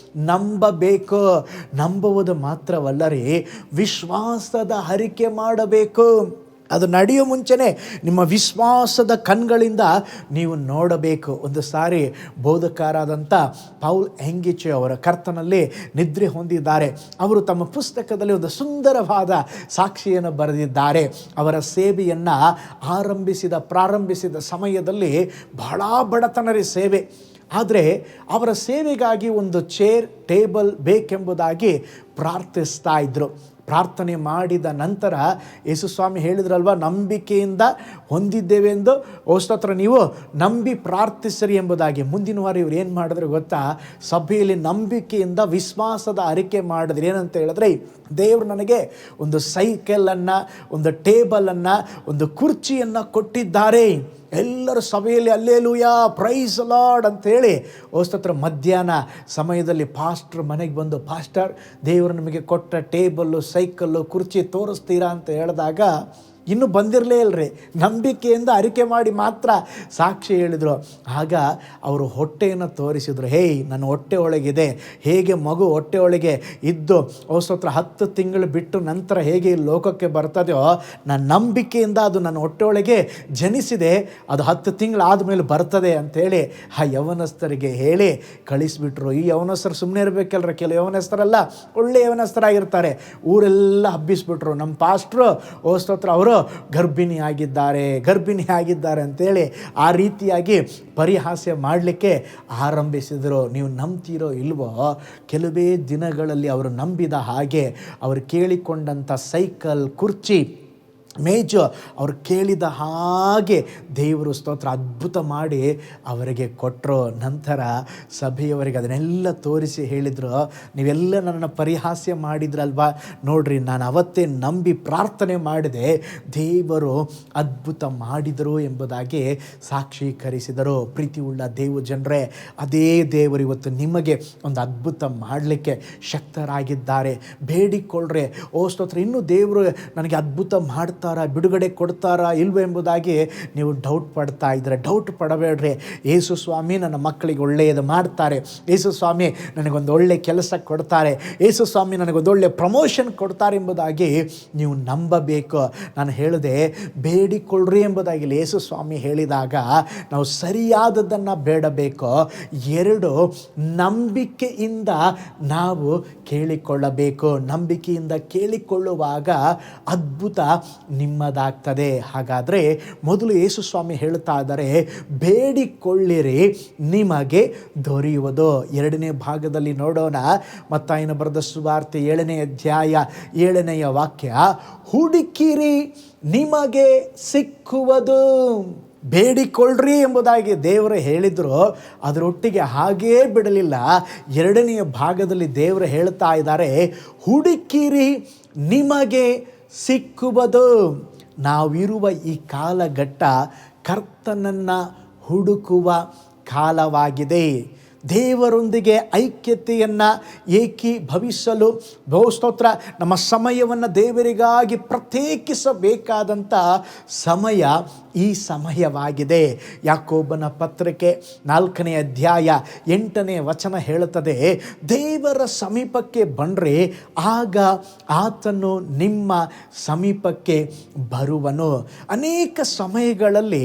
ನಂಬಬೇಕು. ನಂಬುವುದು ಮಾತ್ರವಲ್ಲ ರೀ, ವಿಶ್ವಾಸದ ಅರಿಕೆ ಮಾಡಬೇಕು. ಅದು ನಡೆಯೋ ಮುಂಚೆನೇ ನಿಮ್ಮ ವಿಶ್ವಾಸದ ಕಣ್ಗಳಿಂದ ನೀವು ನೋಡಬೇಕು. ಒಂದು ಸಾರಿ ಬೋಧಕರಾದಂಥ ಪೌಲ್ ಎಂಗಿಚೆ ಅವರ ಕರ್ತನಲ್ಲಿ ನಿದ್ರೆ ಹೊಂದಿದ್ದಾರೆ. ಅವರು ತಮ್ಮ ಪುಸ್ತಕದಲ್ಲಿ ಒಂದು ಸುಂದರವಾದ ಸಾಕ್ಷಿಯನ್ನು ಬರೆದಿದ್ದಾರೆ. ಅವರ ಸೇವೆಯನ್ನು ಪ್ರಾರಂಭಿಸಿದ ಸಮಯದಲ್ಲಿ ಬಹಳ ಬಡತನರಿ ಸೇವೆ. ಆದರೆ ಅವರ ಸೇವೆಗಾಗಿ ಒಂದು ಚೇರ್ ಟೇಬಲ್ ಬೇಕೆಂಬುದಾಗಿ ಪ್ರಾರ್ಥಿಸ್ತಾ ಇದ್ದರು. ಪ್ರಾರ್ಥನೆ ಮಾಡಿದ ನಂತರ ಯೇಸುಸ್ವಾಮಿ ಹೇಳಿದ್ರಲ್ವ, ನಂಬಿಕೆಯಿಂದ ಹೊಂದಿದ್ದೇವೆಂದು ಸ್ತೋತ್ರ, ನೀವು ನಂಬಿ ಪ್ರಾರ್ಥಿಸಿರಿ ಎಂಬುದಾಗಿ. ಮುಂದಿನ ವಾರ ಇವ್ರು ಏನು ಮಾಡಿದ್ರು ಗೊತ್ತಾ? ಸಭೆಯಲ್ಲಿ ನಂಬಿಕೆಯಿಂದ ವಿಶ್ವಾಸದ ಅರಿಕೆ ಮಾಡಿದ್ರು. ಏನಂತ ಹೇಳಿದ್ರೆ, ದೇವರು ನನಗೆ ಒಂದು ಸೈಕಲನ್ನು, ಒಂದು ಟೇಬಲನ್ನು, ಒಂದು ಕುರ್ಚಿಯನ್ನು ಕೊಟ್ಟಿದ್ದಾರೆ. ಎಲ್ಲರೂ ಸಭೆಯಲ್ಲಿ ಅಲ್ಲೇಲೂಯಾ ಪ್ರೈಸ್ ಲಾರ್ಡ್ ಅಂಥೇಳಿ ಸ್ತೋತ್ರ. ಮಧ್ಯಾಹ್ನ ಸಮಯದಲ್ಲಿ ಪಾಸ್ಟ್ರ್ ಮನೆಗೆ ಬಂದು, ಪಾಸ್ಟರ್, ದೇವರು ನಮಗೆ ಕೊಟ್ಟ ಟೇಬಲ್ಲು, ಸೈಕಲ್ಲು, ಕುರ್ಚಿ ತೋರಿಸ್ತೀರಾ ಅಂತ ಹೇಳಿದಾಗ ಇನ್ನೂ ಬಂದಿರಲೇ ಇಲ್ಲರಿ. ನಂಬಿಕೆಯಿಂದ ಅರಿಕೆ ಮಾಡಿ ಮಾತ್ರ ಸಾಕ್ಷಿ ಹೇಳಿದರು. ಆಗ ಅವರು ಹೊಟ್ಟೆಯನ್ನು ತೋರಿಸಿದರು. ಹೇಯ್, ನನ್ನ ಹೊಟ್ಟೆ ಒಳಗಿದೆ. ಹೇಗೆ ಮಗು ಹೊಟ್ಟೆ ಒಳಗೆ ಇದ್ದು ಸ್ತೋತ್ರ 10 ತಿಂಗಳು ಬಿಟ್ಟು ನಂತರ ಹೇಗೆ ಲೋಕಕ್ಕೆ ಬರ್ತದೆಯೋ, ನನ್ನ ನಂಬಿಕೆಯಿಂದ ಅದು ನನ್ನ ಹೊಟ್ಟೆ ಒಳಗೆ ಜನಿಸಿದೆ, ಅದು 10 ತಿಂಗಳು ಆದಮೇಲೆ ಬರ್ತದೆ ಅಂಥೇಳಿ ಆ ಯವನಸ್ಥರಿಗೆ ಹೇಳಿ ಕಳಿಸಿಬಿಟ್ರು. ಈ ಯವನಸ್ಥರು ಸುಮ್ಮನೆ ಇರಬೇಕಲ್ರ, ಕೆಲವು ಯವನಸ್ಥರಲ್ಲ ಒಳ್ಳೆ ಯವನಸ್ಥರಾಗಿರ್ತಾರೆ. ಊರೆಲ್ಲ ಹಬ್ಬಿಸ್ಬಿಟ್ರು, ನಮ್ಮ ಪಾಸ್ಟ್ರು ಸ್ತೋತ್ರ ಅವರು ಗರ್ಭಿಣಿ ಆಗಿದ್ದಾರೆ ಅಂತೇಳಿ ಆ ರೀತಿಯಾಗಿ ಪರಿಹಾಸ್ಯ ಮಾಡಲಿಕ್ಕೆ ಆರಂಭಿಸಿದರು. ನೀವು ನಂಬ್ತೀರೋ ಇಲ್ವೋ, ಕೆಲವೇ ದಿನಗಳಲ್ಲಿ ಅವರು ನಂಬಿದ ಹಾಗೆ ಅವರು ಕೇಳಿಕೊಂಡಂಥ ಸೈಕಲ್, ಕುರ್ಚಿ ಮೇಜು ಅವ್ರು ಕೇಳಿದ ಹಾಗೆ ದೇವರು ಸ್ತೋತ್ರ ಅದ್ಭುತ ಮಾಡಿ ಅವರಿಗೆ ಕೊಟ್ಟರು. ನಂತರ ಸಭೆಯವರಿಗೆ ಅದನ್ನೆಲ್ಲ ತೋರಿಸಿ ಹೇಳಿದರು, ನೀವೆಲ್ಲ ನನ್ನನ್ನು ಪರಿಹಾಸ್ಯ ಮಾಡಿದ್ರಲ್ವಾ, ನೋಡ್ರಿ ನಾನು ಅವತ್ತೇ ನಂಬಿ ಪ್ರಾರ್ಥನೆ ಮಾಡಿದೆ, ದೇವರು ಅದ್ಭುತ ಮಾಡಿದರು ಎಂಬುದಾಗಿ ಸಾಕ್ಷೀಕರಿಸಿದರು. ಪ್ರೀತಿ ಉಳ್ಳ ದೇವ ಜನರೇ, ಅದೇ ದೇವರು ಇವತ್ತು ನಿಮಗೆ ಒಂದು ಅದ್ಭುತ ಮಾಡಲಿಕ್ಕೆ ಶಕ್ತರಾಗಿದ್ದಾರೆ. ಬೇಡಿಕೊಳ್ಳ್ರೆ. ಓ ಸ್ತೋತ್ರ, ಇನ್ನೂ ದೇವರು ನನಗೆ ಅದ್ಭುತ ಮಾಡ್ತಾರೆ, ಬಿಡುಗಡೆ ಕೊಡ್ತಾರಾ ಇಲ್ವೋ ಎಂಬುದಾಗಿ ನೀವು ಡೌಟ್ ಪಡ್ತಾ ಇದ್ದರೆ ಡೌಟ್ ಪಡಬೇಡ್ರಿ. ಯೇಸು ಸ್ವಾಮಿ ನನ್ನ ಮಕ್ಕಳಿಗೆ ಒಳ್ಳೆಯದು ಮಾಡ್ತಾರೆ, ಯೇಸು ಸ್ವಾಮಿ ನನಗೊಂದು ಒಳ್ಳೆ ಕೆಲಸ ಕೊಡ್ತಾರೆ, ಯೇಸು ಸ್ವಾಮಿ ನನಗೊಂದು ಒಳ್ಳೆ ಪ್ರಮೋಷನ್ ಕೊಡ್ತಾರೆ ಎಂಬುದಾಗಿ ನೀವು ನಂಬಬೇಕು. ನಾನು ಹೇಳಿದೆ ಬೇಡಿಕೊಳ್ಳ್ರಿ ಎಂಬುದಾಗಿ ಯೇಸು ಸ್ವಾಮಿ ಹೇಳಿದಾಗ ನಾವು ಸರಿಯಾದದ್ದನ್ನು ಬೇಡಬೇಕು. 2, ನಂಬಿಕೆಯಿಂದ ನಾವು ಕೇಳಿಕೊಳ್ಳಬೇಕು. ನಂಬಿಕೆಯಿಂದ ಕೇಳಿಕೊಳ್ಳುವಾಗ ಅದ್ಭುತ ನಿಮ್ಮದಾಗ್ತದೆ. ಹಾಗಾದರೆ ಮೊದಲು ಯೇಸು ಸ್ವಾಮಿ ಹೇಳ್ತಾ ಇದ್ದಾರೆ, ಬೇಡಿಕೊಳ್ಳಿರಿ ನಿಮಗೆ ದೊರೆಯುವುದು. 2ನೇ ಭಾಗದಲ್ಲಿ ನೋಡೋಣ. ಮತ್ತಾಯನ ಬರೆದ ಸುವಾರ್ತೆ 7ನೇ ಅಧ್ಯಾಯ 7ನೇ ವಾಕ್ಯ, ಹುಡುಕಿರಿ ನಿಮಗೆ ಸಿಕ್ಕುವುದು. ಬೇಡಿಕೊಳ್ಳ್ರಿ ಎಂಬುದಾಗಿ ದೇವರು ಹೇಳಿದರು, ಅದರೊಟ್ಟಿಗೆ ಹಾಗೇ ಬಿಡಲಿಲ್ಲ. 2ನೇ ಭಾಗದಲ್ಲಿ ದೇವರು ಹೇಳ್ತಾ ಇದ್ದಾರೆ, ಹುಡುಕಿರಿ ನಿಮಗೆ ಸಿಕ್ಕುವುದು. ನಾವಿರುವ ಈ ಕಾಲಘಟ್ಟ ಕರ್ತನನ್ನು ಹುಡುಕುವ ಕಾಲವಾಗಿದೆ. ದೇವರೊಂದಿಗೆ ಐಕ್ಯತೆಯನ್ನು ಏಕೀಭವಿಸಲು ಬಹುಸ್ತೋತ್ರ ನಮ್ಮ ಸಮಯವನ್ನು ದೇವರಿಗಾಗಿ ಪ್ರತ್ಯೇಕಿಸಬೇಕಾದಂಥ ಸಮಯ ಈ ಸಮಯವಾಗಿದೆ. ಯಾಕೋಬನ ಪತ್ರಿಕೆ 4ನೇ ಅಧ್ಯಾಯ 8ನೇ ವಚನ ಹೇಳುತ್ತದೆ, ದೇವರ ಸಮೀಪಕ್ಕೆ ಬಂದರೆ ಆಗ ಆತನು ನಿಮ್ಮ ಸಮೀಪಕ್ಕೆ ಬರುವನು. ಅನೇಕ ಸಮಯಗಳಲ್ಲಿ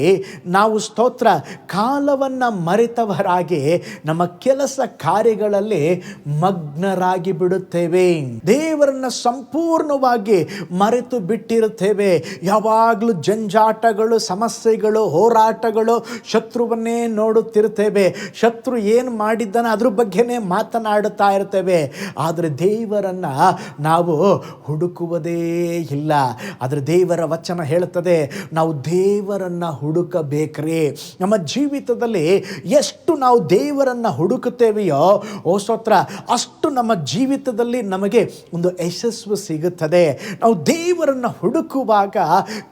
ನಾವು ಸ್ತೋತ್ರ ಕಾಲವನ್ನು ಮರೆತವರಾಗಿ ನಮ್ಮ ಕೆಲಸ ಕಾರ್ಯಗಳಲ್ಲಿ ಮಗ್ನರಾಗಿ ಬಿಡುತ್ತೇವೆ. ದೇವರನ್ನು ಸಂಪೂರ್ಣವಾಗಿ ಮರೆತು ಬಿಟ್ಟಿರುತ್ತೇವೆ. ಯಾವಾಗಲೂ ಜಂಜಾಟಗಳು, ಸಮಸ್ಯೆಗಳು, ಹೋರಾಟಗಳು, ಶತ್ರುವನ್ನೇ ನೋಡುತ್ತಿರ್ತೇವೆ. ಶತ್ರು ಏನು ಮಾಡಿದ್ದಾನೆ ಅದ್ರ ಬಗ್ಗೆನೇ ಮಾತನಾಡುತ್ತಾ ಇರ್ತೇವೆ. ಆದರೆ ದೇವರನ್ನು ನಾವು ಹುಡುಕುವುದೇ ಇಲ್ಲ. ಆದರೆ ದೇವರ ವಚನ ಹೇಳುತ್ತದೆ, ನಾವು ದೇವರನ್ನು ಹುಡುಕಬೇಕ್ರಿ. ನಮ್ಮ ಜೀವಿತದಲ್ಲಿ ಎಷ್ಟು ನಾವು ದೇವರನ್ನು ಹುಡುಕುತ್ತೇವೆಯೋ ಓ ಸ್ತೋತ್ರ, ಅಷ್ಟು ನಮ್ಮ ಜೀವಿತದಲ್ಲಿ ನಮಗೆ ಒಂದು ಯಶಸ್ಸು ಸಿಗುತ್ತದೆ. ನಾವು ದೇವರನ್ನು ಹುಡುಕುವಾಗ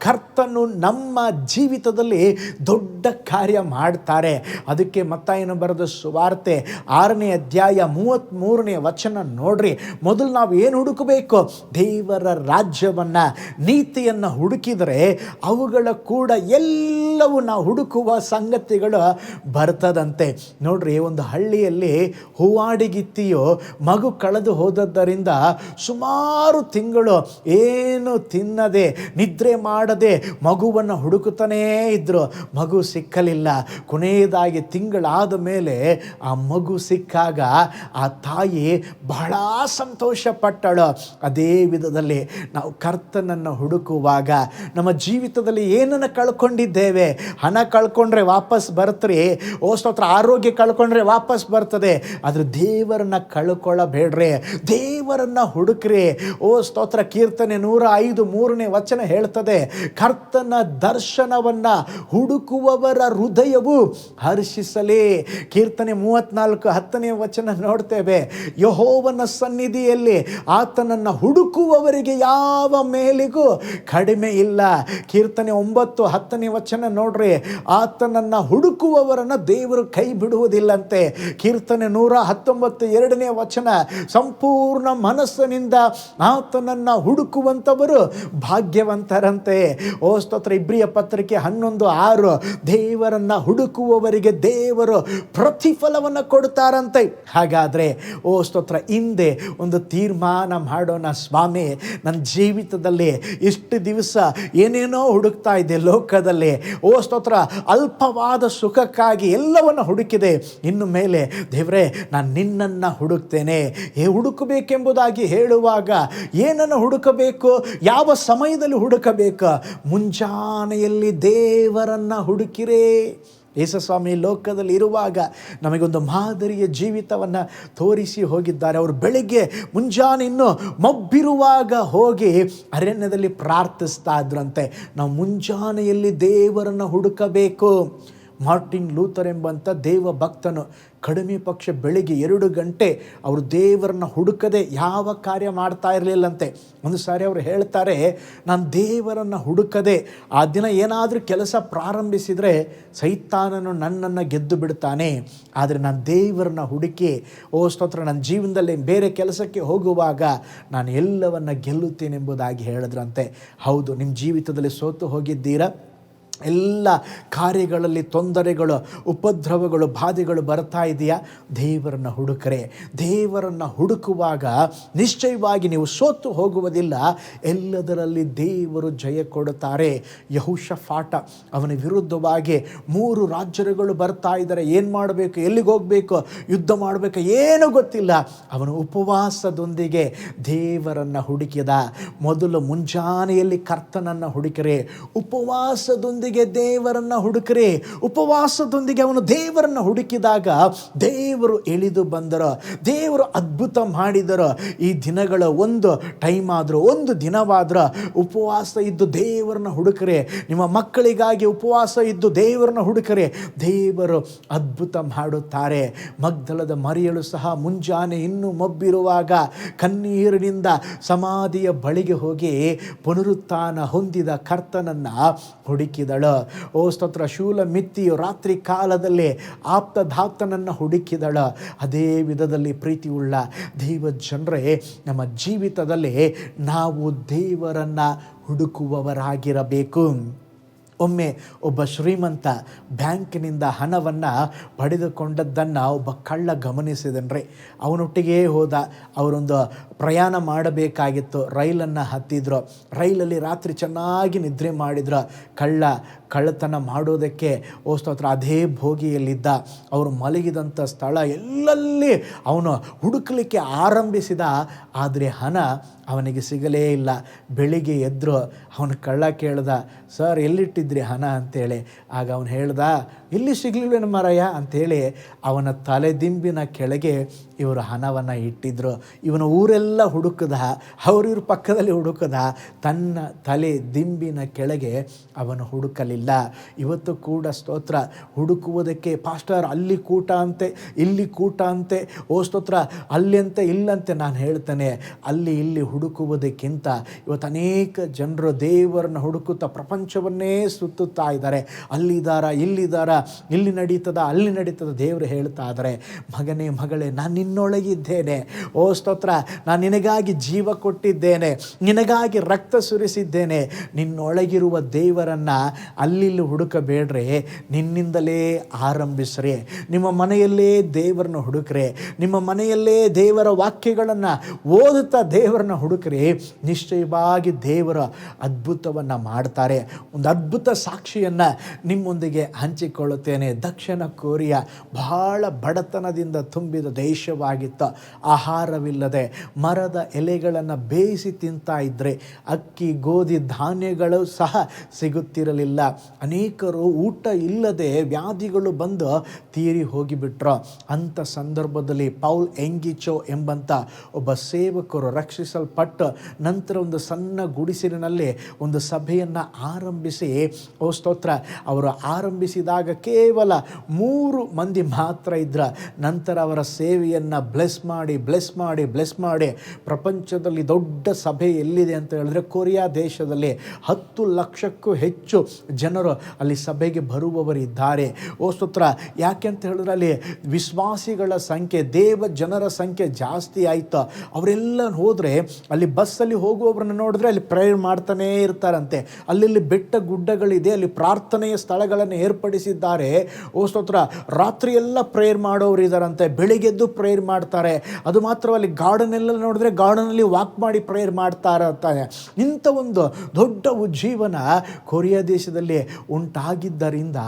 ಕರ್ತನು ನಮ್ಮ ಜೀವಿತದಲ್ಲಿ ದೊಡ್ಡ ಕಾರ್ಯ ಮಾಡ್ತಾರೆ. ಅದಕ್ಕೆ ಮತ್ತಾಯನ ಬರೆದ ಸುವಾರ್ತೆ 6ನೇ ಅಧ್ಯಾಯ 33ನೇ ವಚನ ನೋಡ್ರಿ. ಮೊದಲು ನಾವು ಏನು ಹುಡುಕಬೇಕು? ದೇವರ ರಾಜ್ಯವನ್ನು, ನೀತಿಯನ್ನು ಹುಡುಕಿದರೆ ಅವುಗಳ ಕೂಡ ಎಲ್ಲವೂ ನಾವು ಹುಡುಕುವ ಸಂಗತಿಗಳು ಬರ್ತದಂತೆ. ನೋಡ್ರಿ, ಒಂದು ಹಳ್ಳಿಯಲ್ಲಿ ಹೂವಾಡಿಗಿತ್ತಿಯು ಮಗು ಕಳೆದು ಹೋದದ್ದರಿಂದ ಸುಮಾರು ತಿಂಗಳು ಏನು ತಿನ್ನದೆ ನಿದ್ರೆ ಮಾಡದೆ ಮಗುವನ್ನು ಹುಡುಕುತ್ತಾನೇ ಇದ್ರು. ಮಗು ಸಿಕ್ಕಲಿಲ್ಲ. ಕೊನೆಯದಾಗಿ ತಿಂಗಳಾದ ಮೇಲೆ ಆ ಮಗು ಸಿಕ್ಕಾಗ ಆ ತಾಯಿ ಬಹಳ ಸಂತೋಷ ಪಟ್ಟಳು. ಅದೇ ವಿಧದಲ್ಲಿ ನಾವು ಕರ್ತನನ್ನು ಹುಡುಕುವಾಗ ನಮ್ಮ ಜೀವಿತದಲ್ಲಿ ಏನನ್ನು ಕಳ್ಕೊಂಡಿದ್ದೇವೆ? ಹಣ ಕಳ್ಕೊಂಡ್ರೆ ವಾಪಸ್ ಬರ್ತ್ರಿ, ಓ ಸ್ತೋತ್ರ, ಆರೋಗ್ಯ ಕಳ್ಕೊಂಡ್ರೆ ವಾಪಸ್ ಬರ್ತದೆ. ಆದರೆ ದೇವರನ್ನ ಕಳ್ಕೊಳ್ಳಬೇಡ್ರಿ, ದೇವರನ್ನ ಹುಡುಕ್ರಿ. ಓ ಸ್ತೋತ್ರ, ಕೀರ್ತನೆ 105 3ನೇ ವಚನ ಹೇಳ್ತದೆ, ಕರ್ತನ ದರ್ಶನವನ್ನ ಹುಡುಕುವವರ ಹೃದಯವು ಹರ್ಷಿಸಲಿ. ಕೀರ್ತನೆ 34 10ನೇ ವಚನ ನೋಡ್ತೇವೆ, ಯೆಹೋವನ ಸನ್ನಿಧಿಯಲ್ಲಿ ಆತನನ್ನು ಹುಡುಕುವವರಿಗೆ ಯಾವ ಮೇಲಿಗೂ ಕಡಿಮೆ ಇಲ್ಲ. ಕೀರ್ತನೆ 9 10ನೇ ವಚನ ನೋಡ್ರಿ, ಆತನನ್ನು ಹುಡುಕುವವರನ್ನು ದೇವರು ಕೈ ಬಿಡುವುದಿಲ್ಲಂತೆ. ಕೀರ್ತನೆ 119 2ನೇ ವಚನ, ಸಂಪೂರ್ಣ ಮನಸ್ಸಿನಿಂದ ಆತನನ್ನು ಹುಡುಕುವಂಥವರು ಭಾಗ್ಯವಂತರಂತೆ. ಓ ಸ್ತೋತ್ರ, ಇಬ್ರಿಯ ಪತ್ರಿಕೆ 11:6, ದೇವರನ್ನು ಹುಡುಕುವವರಿಗೆ ದೇವರು ಪ್ರತಿಫಲವನ್ನು ಕೊಡ್ತಾರಂತೆ. ಹಾಗಾದರೆ ಓ ಸ್ತೋತ್ರ, ಹಿಂದೆ ಒಂದು ತೀರ್ಮಾನ ಮಾಡೋಣ, ಸ್ವಾಮಿ ನನ್ನ ಜೀವಿತದಲ್ಲಿ ಇಷ್ಟು ದಿವಸ ಏನೇನೋ ಹುಡುಕ್ತಾ ಇದ್ದೆ ಲೋಕದಲ್ಲಿ. ಓ ಸ್ತೋತ್ರ, ಅಲ್ಪವಾದ ಸುಖಕ್ಕಾಗಿ ಎಲ್ಲವನ್ನು ಹುಡುಕಿದೆ. ಇನ್ನು ಮೇಲೆ ದೇವರೇ, ನಾನು ನಿನ್ನನ್ನು ಹುಡುಕ್ತೇನೆ. ಹುಡುಕಬೇಕೆಂಬುದಾಗಿ ಹೇಳುವಾಗ ಏನನ್ನು ಹುಡುಕಬೇಕು? ಯಾವ ಸಮಯದಲ್ಲಿ ಹುಡುಕಬೇಕು? ಮುಂಜಾನೆಯಲ್ಲಿ ದೇವರನ್ನು ಹುಡುಕಿರೇ. ಯೇಸುಸ್ವಾಮಿ ಲೋಕದಲ್ಲಿ ಇರುವಾಗ ನಮಗೊಂದು ಮಾದರಿಯ ಜೀವಿತವನ್ನು ತೋರಿಸಿ ಹೋಗಿದ್ದಾರೆ. ಅವರು ಬೆಳಿಗ್ಗೆ ಮುಂಜಾನೆ ಇನ್ನೂ ಮಬ್ಬಿರುವಾಗ ಹೋಗಿ ಅರಣ್ಯದಲ್ಲಿ ಪ್ರಾರ್ಥಿಸ್ತಾ ಇದ್ರಂತೆ. ನಾವು ಮುಂಜಾನೆಯಲ್ಲಿ ದೇವರನ್ನು ಹುಡುಕಬೇಕು. ಮಾರ್ಟಿನ್ ಲೂಥರ್ ಎಂಬಂಥ ದೇವ ಭಕ್ತನು ಕಡಿಮೆ ಪಕ್ಷ ಬೆಳಿಗ್ಗೆ 2 ಗಂಟೆ ಅವರು ದೇವರನ್ನು ಹುಡುಕದೆ ಯಾವ ಕಾರ್ಯ ಮಾಡ್ತಾ ಇರಲಿಲ್ಲಂತೆ. ಒಂದು ಸಾರಿ ಅವರು ಹೇಳ್ತಾರೆ, ನಾನು ದೇವರನ್ನು ಹುಡುಕದೆ ಆ ದಿನ ಏನಾದರೂ ಕೆಲಸ ಪ್ರಾರಂಭಿಸಿದರೆ ಸೈತಾನನು ನನ್ನನ್ನು ಗೆದ್ದು ಬಿಡ್ತಾನೆ. ಆದರೆ ನಾನು ದೇವರನ್ನ ಹುಡುಕಿ ಸ್ತೋತ್ರ ನನ್ನ ಜೀವನದಲ್ಲಿ ಬೇರೆ ಕೆಲಸಕ್ಕೆ ಹೋಗುವಾಗ ನಾನು ಎಲ್ಲವನ್ನು ಗೆಲ್ಲುತ್ತೇನೆಂಬುದಾಗಿ ಹೇಳಿದ್ರಂತೆ. ಹೌದು, ನಿಮ್ಮ ಜೀವಿತದಲ್ಲಿ ಸೋತು ಹೋಗಿದ್ದೀರಾ? ಎಲ್ಲ ಕಾರ್ಯಗಳಲ್ಲಿ ತೊಂದರೆಗಳು, ಉಪದ್ರವಗಳು, ಬಾಧೆಗಳು ಬರ್ತಾ ಇದೆಯಾ? ದೇವರನ್ನು ಹುಡುಕರೆ. ದೇವರನ್ನು ಹುಡುಕುವಾಗ ನಿಶ್ಚಯವಾಗಿ ನೀವು ಸೋತು ಹೋಗುವುದಿಲ್ಲ. ಎಲ್ಲದರಲ್ಲಿ ದೇವರು ಜಯ ಕೊಡುತ್ತಾರೆ. ಯೆಹೋಷಾಫಾಟ ಅವನ ವಿರುದ್ಧವಾಗಿ 3 ರಾಜ್ಯಗಳು ಬರ್ತಾ ಇದ್ದಾರೆ. ಏನು ಮಾಡಬೇಕು, ಎಲ್ಲಿಗೆ ಹೋಗಬೇಕು, ಯುದ್ಧ ಮಾಡಬೇಕು, ಏನೂ ಗೊತ್ತಿಲ್ಲ. ಅವನು ಉಪವಾಸದೊಂದಿಗೆ ದೇವರನ್ನು ಹುಡುಕಿದ. ಮೊದಲು ಮುಂಜಾನೆಯಲ್ಲಿ ಕರ್ತನನ್ನು ಹುಡುಕರೆ, ಉಪವಾಸದೊಂದಿಗೆ ದೇವರನ್ನು ಹುಡುಕರೆ. ಉಪವಾಸದೊಂದಿಗೆ ಅವನು ದೇವರನ್ನು ಹುಡುಕಿದಾಗ ದೇವರು ಇಳಿದು ಬಂದರು, ದೇವರು ಅದ್ಭುತ ಮಾಡಿದರು. ಈ ದಿನಗಳ ಒಂದು ಟೈಮ್ ಆದರೂ, ಒಂದು ದಿನವಾದರೂ ಉಪವಾಸ ಇದ್ದು ದೇವರನ್ನು ಹುಡುಕರೆ. ನಿಮ್ಮ ಮಕ್ಕಳಿಗಾಗಿ ಉಪವಾಸ ಇದ್ದು ದೇವರನ್ನು ಹುಡುಕರೆ, ದೇವರು ಅದ್ಭುತ ಮಾಡುತ್ತಾರೆ. ಮಗ್ದಲದ ಮರಿಯಳು ಸಹ ಮುಂಜಾನೆ ಇನ್ನೂ ಮಬ್ಬಿರುವಾಗ ಕಣ್ಣೀರಿನಿಂದ ಸಮಾಧಿಯ ಬಳಿಗೆ ಹೋಗಿ ಪುನರುತ್ಥಾನ ಹೊಂದಿದ ಕರ್ತನನ್ನು ಹುಡುಕಿದಳು. ಸ್ತೋತ್ರ. ಶೂಲಮಿತ್ತಿಯು ರಾತ್ರಿ ಕಾಲದಲ್ಲಿ ಆಪ್ತದಾಪ್ತನನ್ನು ಹುಡುಕಿದಳು. ಅದೇ ವಿಧದಲ್ಲಿ ಪ್ರೀತಿಯುಳ್ಳ ದೈವ ಜನರೇ, ನಮ್ಮ ಜೀವಿತದಲ್ಲಿ ನಾವು ದೇವರನ್ನು ಹುಡುಕುವವರಾಗಿರಬೇಕು. ಒಮ್ಮೆ ಒಬ್ಬ ಶ್ರೀಮಂತ ಬ್ಯಾಂಕಿನಿಂದ ಹಣವನ್ನು ಪಡೆದುಕೊಂಡದ್ದನ್ನು ಒಬ್ಬ ಕಳ್ಳ ಗಮನಿಸಿದನ್ರಿ. ಅವನೊಟ್ಟಿಗೆ ಹೋದ. ಅವರೊಂದು ಪ್ರಯಾಣ ಮಾಡಬೇಕಾಗಿತ್ತು. ರೈಲನ್ನು ಹತ್ತಿದ್ರು. ರೈಲಲ್ಲಿ ರಾತ್ರಿ ಚೆನ್ನಾಗಿ ನಿದ್ರೆ ಮಾಡಿದ್ರು. ಕಳ್ಳತನ ಮಾಡೋದಕ್ಕೆ ಸ್ತೋತ್ರ ಅದೇ ಬೋಗಿಯಲ್ಲಿದ್ದ. ಅವರು ಮಲಗಿದಂಥ ಸ್ಥಳ ಎಲ್ಲಲ್ಲಿ ಅವನು ಹುಡುಕಲಿಕ್ಕೆ ಆರಂಭಿಸಿದ. ಆದರೆ ಹಣ ಅವನಿಗೆ ಸಿಗಲೇ ಇಲ್ಲ. ಬೆಳಿಗ್ಗೆ ಎದ್ರು. ಅವನು ಕಳ್ಳ ಕೇಳ್ದ, ಸರ್ ಎಲ್ಲಿಟ್ಟಿದ್ರಿ ಹಣ ಅಂತೇಳಿ. ಆಗ ಅವನು ಹೇಳ್ದ, ಇಲ್ಲಿ ಸಿಗಲಿಲ್ವೇನು ಮಾರಾಯ ಅಂಥೇಳಿ ಅವನ ತಲೆದಿಂಬಿನ ಕೆಳಗೆ ಇವರು ಹಣವನ್ನು ಇಟ್ಟಿದ್ರು. ಇವನ ಊರೆಲ್ಲ ಹುಡುಕದ, ಅವ್ರಿವ್ರ ಪಕ್ಕದಲ್ಲಿ ಹುಡುಕದ, ತನ್ನ ತಲೆ ದಿಂಬಿನ ಕೆಳಗೆ ಅವನು ಹುಡುಕಲಿಲ್ಲ. ಇವತ್ತು ಕೂಡ ಸ್ತೋತ್ರ ಹುಡುಕುವುದಕ್ಕೆ ಪಾಸ್ಟರ್ ಅಲ್ಲಿ ಕೂಟ ಅಂತೆ, ಇಲ್ಲಿ ಕೂಟ ಅಂತೆ, ಸ್ತೋತ್ರ ಅಲ್ಲಿ ಅಂತೆ ಇಲ್ಲಂತೆ. ನಾನು ಹೇಳ್ತೇನೆ, ಅಲ್ಲಿ ಇಲ್ಲಿ ಹುಡುಕುವುದಕ್ಕಿಂತ ಇವತ್ತು ಅನೇಕ ಜನರು ದೇವರನ್ನು ಹುಡುಕುತ್ತಾ ಪ್ರಪಂಚವನ್ನೇ ಸುತ್ತುತ್ತಾ ಇದ್ದಾರೆ. ಅಲ್ಲಿದ್ದಾರ, ಇಲ್ಲಿದ್ದಾರ, ಇಲ್ಲಿ ನಡೀತದ, ಅಲ್ಲಿ ನಡೀತದ. ದೇವರು ಹೇಳ್ತಾ ಇದ್ದಾರೆ, ಮಗನೇ ಮಗಳೇ, ನಾನು ನಿನ್ನೊಳಗಿದ್ದೇನೆ. ಸ್ತೋತ್ರ, ನಾನು ನಿನಗಾಗಿ ಜೀವ ಕೊಟ್ಟಿದ್ದೇನೆ, ನಿನಗಾಗಿ ರಕ್ತ ಸುರಿಸಿದ್ದೇನೆ. ನಿನ್ನೊಳಗಿರುವ ದೇವರನ್ನು ಅಲ್ಲಿ ಹುಡುಕಬೇಡ್ರಿ, ನಿನ್ನಿಂದಲೇ ಆರಂಭಿಸ್ರಿ. ನಿಮ್ಮ ಮನೆಯಲ್ಲೇ ದೇವರನ್ನು ಹುಡುಕ್ರೆ, ನಿಮ್ಮ ಮನೆಯಲ್ಲೇ ದೇವರ ವಾಕ್ಯಗಳನ್ನು ಓದುತ್ತಾ ದೇವರನ್ನು ಹುಡುಕ್ರಿ. ನಿಶ್ಚಯವಾಗಿ ದೇವರ ಅದ್ಭುತವನ್ನು ಮಾಡ್ತಾರೆ. ಒಂದು ಅದ್ಭುತ ಸಾಕ್ಷಿಯನ್ನು ನಿಮ್ಮೊಂದಿಗೆ ಹಂಚಿಕೊಳ್ಳುತ್ತೇನೆ. ದಕ್ಷಿಣ ಕೊರಿಯಾ ಬಹಳ ಬಡತನದಿಂದ ತುಂಬಿದ ದೇಶವಾಗಿತ್ತು. ಆಹಾರವಿಲ್ಲದೆ ಮರದ ಎಲೆಗಳನ್ನು ಬೇಯಿಸಿ ತಿಂತಾ ಇದ್ರೆ, ಅಕ್ಕಿ ಗೋಧಿ ಧಾನ್ಯಗಳು ಸಹ ಸಿಗುತ್ತಿರಲಿಲ್ಲ. ಅನೇಕರು ಊಟ ಇಲ್ಲದೆ ವ್ಯಾಧಿಗಳು ಬಂದು ತೀರಿ ಹೋಗಿಬಿಟ್ರು. ಅಂಥ ಸಂದರ್ಭದಲ್ಲಿ ಪೌಲ್ ಎಂಗಿಚೋ ಎಂಬಂಥ ಒಬ್ಬ ಸೇವಕರು ರಕ್ಷಿಸಲ್ಪಟ್ಟು ನಂತರ ಒಂದು ಸಣ್ಣ ಗುಡಿಸಿಲಿನಲ್ಲಿ ಒಂದು ಸಭೆಯನ್ನು ಆರಂಭಿಸಿ, ಸ್ತೋತ್ರ, ಅವರು ಆರಂಭಿಸಿದಾಗ ಕೇವಲ 3 ಮಂದಿ ಮಾತ್ರ ಇದ್ರು. ನಂತರ ಅವರ ಸೇವೆಯನ್ನು ಬ್ಲೆಸ್ ಮಾಡಿ ಪ್ರಪಂಚದಲ್ಲಿ ದೊಡ್ಡ ಸಭೆ ಎಲ್ಲಿದೆ ಅಂತ ಹೇಳಿದ್ರೆ ಕೊರಿಯಾ ದೇಶದಲ್ಲಿ 10 ಲಕ್ಷಕ್ಕೂ ಹೆಚ್ಚು ಜನರು ಅಲ್ಲಿ ಸಭೆಗೆ ಬರುವವರಿದ್ದಾರೆ. ಸ್ತೋತ್ರ. ಯಾಕೆ ಅಂತ ಹೇಳಿದ್ರೆ ಅಲ್ಲಿ ವಿಶ್ವಾಸಿಗಳ ಸಂಖ್ಯೆ, ದೇವ ಜನರ ಸಂಖ್ಯೆ ಜಾಸ್ತಿ ಆಯಿತು. ಅವರೆಲ್ಲ ಹೋದರೆ ಅಲ್ಲಿ ಬಸ್ಸಲ್ಲಿ ಹೋಗುವವರನ್ನು ನೋಡಿದ್ರೆ ಅಲ್ಲಿ ಪ್ರೇಯರ್ ಮಾಡ್ತಾನೇ ಇರ್ತಾರಂತೆ. ಅಲ್ಲಿ ಬೆಟ್ಟ ಗುಡ್ಡಗಳಿದೆ, ಅಲ್ಲಿ ಪ್ರಾರ್ಥನೆಯ ಸ್ಥಳಗಳನ್ನು ಏರ್ಪಡಿಸಿದ್ದಾರೆ. ಸ್ತೋತ್ರ. ರಾತ್ರಿ ಎಲ್ಲ ಪ್ರೇಯರ್ ಮಾಡೋರು ಇದ್ದಾರಂತೆ, ಬೆಳಿಗ್ಗೆದ್ದು ಪ್ರೇಯರ್ ಮಾಡ್ತಾರೆ. ಅದು ಮಾತ್ರವಲ್ಲ, ಗಾರ್ಡನ್ ಎಲ್ಲ ನೋಡಿದ್ರೆ ಗಾರ್ಡನಲ್ಲಿ ವಾಕ್ ಮಾಡಿ ಪ್ರೇಯರ್ ಮಾಡ್ತಾ ಇರ್ತಾರೆ. ಇಂಥ ಒಂದು ದೊಡ್ಡ ಉಜ್ಜೀವನ ಕೊರಿಯಾ ದೇಶದಲ್ಲಿ ಉಂಟಾಗಿದ್ದರಿಂದ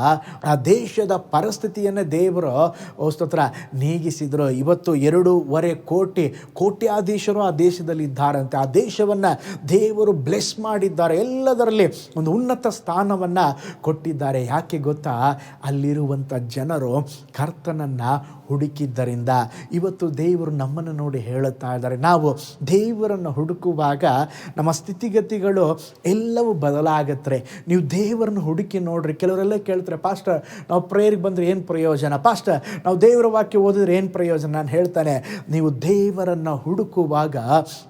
ಆ ದೇಶದ ಪರಿಸ್ಥಿತಿಯನ್ನು ದೇವರು ಸ್ತೋತ್ರ ನೀಗಿಸಿದರು. ಇವತ್ತು 2.25 ಕೋಟ್ಯಾಧೀಶರು ಆ ದೇಶದಲ್ಲಿ ಇದ್ದಾರಂತೆ. ಆ ದೇಶವನ್ನು ದೇವರು ಬ್ಲೆಸ್ ಮಾಡಿದ್ದಾರೆ. ಎಲ್ಲದರಲ್ಲಿ ಒಂದು ಉನ್ನತ ಸ್ಥಾನವನ್ನು ಕೊಟ್ಟಿದ್ದಾರೆ. ಯಾಕೆ ಗೊತ್ತಾ? ಅಲ್ಲಿರುವಂಥ ಜನರು ಕರ್ತನನ್ನು ಹುಡುಕಿದ್ದರಿಂದ ಇವತ್ತು ದೇವರು ನಮ್ಮನ್ನು ನೋಡಿ ಹೇಳುತ್ತಾ ಇದ್ದಾರೆ, ನಾವು ದೇವರನ್ನು ಹುಡುಕುವಾಗ ನಮ್ಮ ಸ್ಥಿತಿಗತಿಗಳು ಎಲ್ಲವೂ ಬದಲಾಗತ್ತೆ. ನೀವು ದೇವರನ್ನು ಹುಡುಕಿ ನೋಡ್ರಿ. ಕೆಲವರೆಲ್ಲ ಕೇಳ್ತಾರೆ, ಪಾಸ್ಟರ್ ನಾವು ಪ್ರೇಯರ್ಗೆ ಬಂದರೆ ಏನು ಪ್ರಯೋಜನ, ಪಾಸ್ಟರ್ ನಾವು ದೇವರ ವಾಕ್ಯ ಓದಿದ್ರೆ ಏನು ಪ್ರಯೋಜನ. ನಾನು ಹೇಳ್ತಾನೆ, ನೀವು ದೇವರನ್ನು ಹುಡುಕುವಾಗ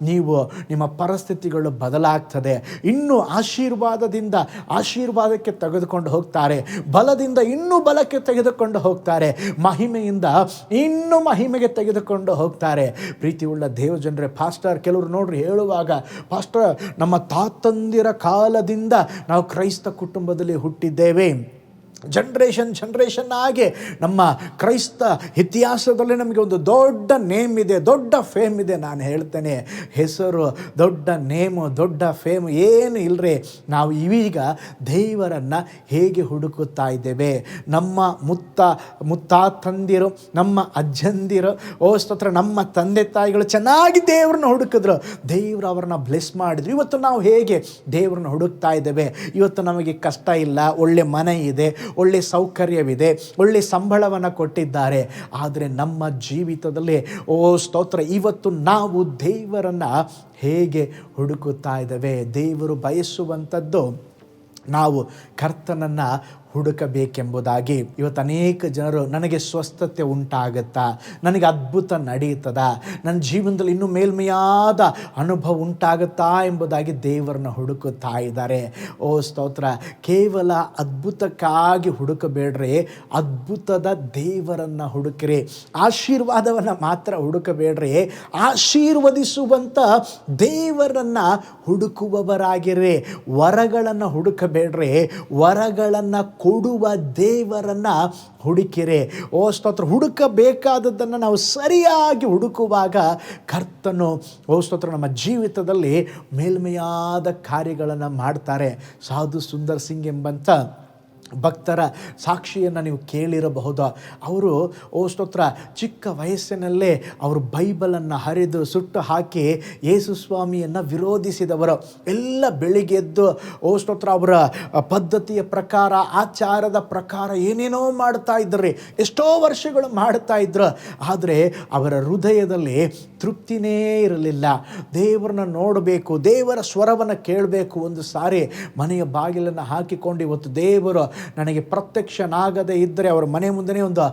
ನೀವು ನಿಮ್ಮ ಪರಿಸ್ಥಿತಿಗಳು ಬದಲಾಗ್ತದೆ. ಇನ್ನೂ ಆಶೀರ್ವಾದದಿಂದ ಆಶೀರ್ವಾದಕ್ಕೆ ತೆಗೆದುಕೊಂಡು ಹೋಗ್ತಾರೆ, ಬಲದಿಂದ ಇನ್ನೂ ಬಲಕ್ಕೆ ತೆಗೆದುಕೊಂಡು ಹೋಗ್ತಾರೆ, ಮಹಿಮೆಯಿಂದ ಇನ್ನೂ ಮಹಿಮೆಗೆ ತೆಗೆದುಕೊಂಡು ಹೋಗ್ತಾರೆ. ಪ್ರೀತಿ ಉಳ್ಳ ದೇವಜನರೇ, ಪಾಸ್ಟರ್ ಕೆಲವರು ನೋಡ್ರಿ ಹೇಳುವಾಗ, ಪಾಸ್ಟರ್ ನಮ್ಮ ತಾತಂದಿರ ಕಾಲದಿಂದ ನಾವು ಕ್ರೈಸ್ತ ಕುಟುಂಬದಲ್ಲಿ ಹುಟ್ಟಿದ್ದೇವೆ, ಜನರೇಷನ್ ಆಗಿ ನಮ್ಮ ಕ್ರೈಸ್ತ ಇತಿಹಾಸದಲ್ಲಿ ನಮಗೆ ಒಂದು ದೊಡ್ಡ ನೇಮ್ ಇದೆ, ದೊಡ್ಡ ಫೇಮ್ ಇದೆ. ನಾನು ಹೇಳ್ತೇನೆ, ಹೆಸರು ದೊಡ್ಡ ನೇಮು ದೊಡ್ಡ ಫೇಮ್ ಏನು ಇಲ್ಲರಿ. ನಾವು ಇವೀಗ ದೇವರನ್ನು ಹೇಗೆ ಹುಡುಕುತ್ತಾ ಇದ್ದೇವೆ? ನಮ್ಮ ಮುತ್ತಾತಂದಿರು, ನಮ್ಮ ಅಜ್ಜಂದಿರು, ಸ್ತೋತ್ರ, ನಮ್ಮ ತಂದೆ ತಾಯಿಗಳು ಚೆನ್ನಾಗಿ ದೇವ್ರನ್ನ ಹುಡುಕಿದ್ರು, ದೇವರು ಅವ್ರನ್ನ ಬ್ಲೆಸ್ ಮಾಡಿದ್ರು. ಇವತ್ತು ನಾವು ಹೇಗೆ ದೇವ್ರನ್ನ ಹುಡುಕ್ತಾ ಇದ್ದೇವೆ? ಇವತ್ತು ನಮಗೆ ಕಷ್ಟ ಇಲ್ಲ, ಒಳ್ಳೆ ಮನೆ ಇದೆ, ಒಳ್ಳೆ ಸೌಕರ್ಯವಿದೆ, ಒಳ್ಳೆ ಸಂಬಳವನ್ನು ಕೊಟ್ಟಿದ್ದಾರೆ. ಆದರೆ ನಮ್ಮ ಜೀವಿತದಲ್ಲಿ ಸ್ತೋತ್ರ, ಇವತ್ತು ನಾವು ದೇವರನ್ನು ಹೇಗೆ ಹುಡುಕುತ್ತಾ ಇದ್ದೇವೆ? ದೇವರು ಬಯಸುವಂಥದ್ದು ನಾವು ಕರ್ತನನ್ನು ಹುಡುಕಬೇಕೆಂಬುದಾಗಿ. ಇವತ್ತು ಅನೇಕ ಜನರು, ನನಗೆ ಸ್ವಸ್ಥತೆ ಉಂಟಾಗುತ್ತಾ, ನನಗೆ ಅದ್ಭುತ ನಡೆಯುತ್ತದಾ, ನನ್ನ ಜೀವನದಲ್ಲಿ ಇನ್ನೂ ಮೇಲ್ಮೆಯಾದ ಅನುಭವ ಉಂಟಾಗುತ್ತಾ ಎಂಬುದಾಗಿ ದೇವರನ್ನು ಹುಡುಕುತ್ತಾ ಇದ್ದಾರೆ. ಸ್ತೋತ್ರ, ಕೇವಲ ಅದ್ಭುತಕ್ಕಾಗಿ ಹುಡುಕಬೇಡ್ರಿ, ಅದ್ಭುತದ ದೇವರನ್ನು ಹುಡುಕಿರಿ. ಆಶೀರ್ವಾದವನ್ನು ಮಾತ್ರ ಹುಡುಕಬೇಡ್ರಿ, ಆಶೀರ್ವದಿಸುವಂಥ ದೇವರನ್ನು ಹುಡುಕುವವರಾಗಿರಿ. ವರಗಳನ್ನು ಹುಡುಕಬೇಡ್ರಿ, ವರಗಳನ್ನು ಕೊಡುವ ದೇವರನ್ನು ಹುಡುಕಿರೆ. ಸ್ತೋತ್ರ, ಹುಡುಕಬೇಕಾದದ್ದನ್ನು ನಾವು ಸರಿಯಾಗಿ ಹುಡುಕುವಾಗ ಕರ್ತನು ಸ್ತೋತ್ರ ನಮ್ಮ ಜೀವಿತದಲ್ಲಿ ಮೇಲ್ಮೆಯಾದ ಕಾರ್ಯಗಳನ್ನು ಮಾಡ್ತಾರೆ. ಸಾಧು ಸುಂದರ್ ಸಿಂಗ್ ಎಂಬಂಥ ಭಕ್ತರ ಸಾಕ್ಷಿಯನ್ನು ನೀವು ಕೇಳಿರಬಹುದು. ಅವರು ಸ್ತೋತ್ರ ಚಿಕ್ಕ ವಯಸ್ಸಿನಲ್ಲೇ ಅವರು ಬೈಬಲನ್ನು ಹರಿದು ಸುಟ್ಟು ಹಾಕಿ ಯೇಸು ಸ್ವಾಮಿಯನ್ನು ವಿರೋಧಿಸಿದವರು. ಎಲ್ಲ ಬೆಳಿಗ್ಗೆ ಎದ್ದು ಸ್ತೋತ್ರ ಅವರ ಪದ್ಧತಿಯ ಪ್ರಕಾರ, ಆಚಾರದ ಪ್ರಕಾರ ಏನೇನೋ ಮಾಡ್ತಾ ಇದ್ರಿ, ಎಷ್ಟೋ ವರ್ಷಗಳು ಮಾಡ್ತಾ ಇದ್ರು. ಆದರೆ ಅವರ ಹೃದಯದಲ್ಲಿ ತೃಪ್ತಿನೇ ಇರಲಿಲ್ಲ. ದೇವರನ್ನ ನೋಡಬೇಕು, ದೇವರ ಸ್ವರವನ್ನು ಕೇಳಬೇಕು. ಒಂದು ಸಾರಿ ಮನೆಯ ಬಾಗಿಲನ್ನು ಹಾಕಿಕೊಂಡು, ಇವತ್ತು ದೇವರು ನನಗೆ ಪ್ರತ್ಯಕ್ಷನಾಗದೇ ಇದ್ದರೆ, ಅವರ ಮನೆ ಮುಂದೆ ಒಂದು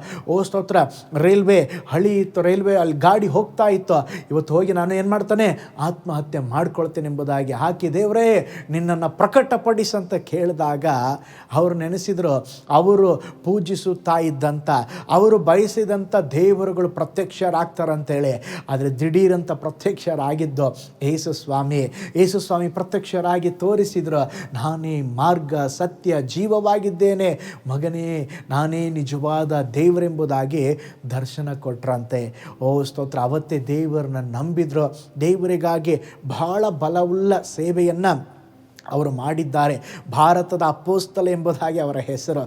ಸ್ತೋತ್ರ ರೈಲ್ವೆ ಹಳಿ ಇತ್ತು, ರೈಲ್ವೆ ಅಲ್ಲಿ ಗಾಡಿ ಹೋಗ್ತಾ ಇತ್ತು, ಇವತ್ತು ಹೋಗಿ ನಾನು ಏನು ಮಾಡ್ತಾನೆ, ಆತ್ಮಹತ್ಯೆ ಮಾಡ್ಕೊಳ್ತೇನೆ ಎಂಬುದಾಗಿ ಹಾಕಿ, ದೇವರೇ ನಿನ್ನನ್ನು ಪ್ರಕಟಪಡಿಸಂತ ಕೇಳಿದಾಗ ಅವರು ನೆನೆಸಿದರು, ಅವರು ಪೂಜಿಸುತ್ತಾ ಇದ್ದಂಥ, ಅವರು ಬಯಸಿದಂಥ ದೇವರುಗಳು ಪ್ರತ್ಯಕ್ಷರಾಗ್ತಾರಂತೇಳಿ. ಆದರೆ ದಿಢೀರಂತ ಪ್ರತ್ಯಕ್ಷರಾಗಿದ್ದು ಯೇಸು ಸ್ವಾಮಿ ಪ್ರತ್ಯಕ್ಷರಾಗಿ ತೋರಿಸಿದ್ರು, ನಾನೇ ಮಾರ್ಗ ಸತ್ಯ ಜೀವವಾಗಿದ್ದೇನೆ ಮಗನೇ, ನಾನೇ ನಿಜವಾದ ದೇವರೆಂಬುದಾಗಿ ದರ್ಶನ ಕೊಟ್ರಂತೆ. ಸ್ತೋತ್ರ, ಅವತ್ತೇ ದೇವರನ್ನ ನಂಬಿದ್ರು. ದೇವರಿಗಾಗಿ ಬಹಳ ಬಲವುಳ್ಳ ಸೇವೆಯನ್ನು ಅವರು ಮಾಡಿದ್ದಾರೆ. ಭಾರತದ ಅಪೊಸ್ತಲ ಎಂಬುದಾಗಿ ಅವರ ಹೆಸರು.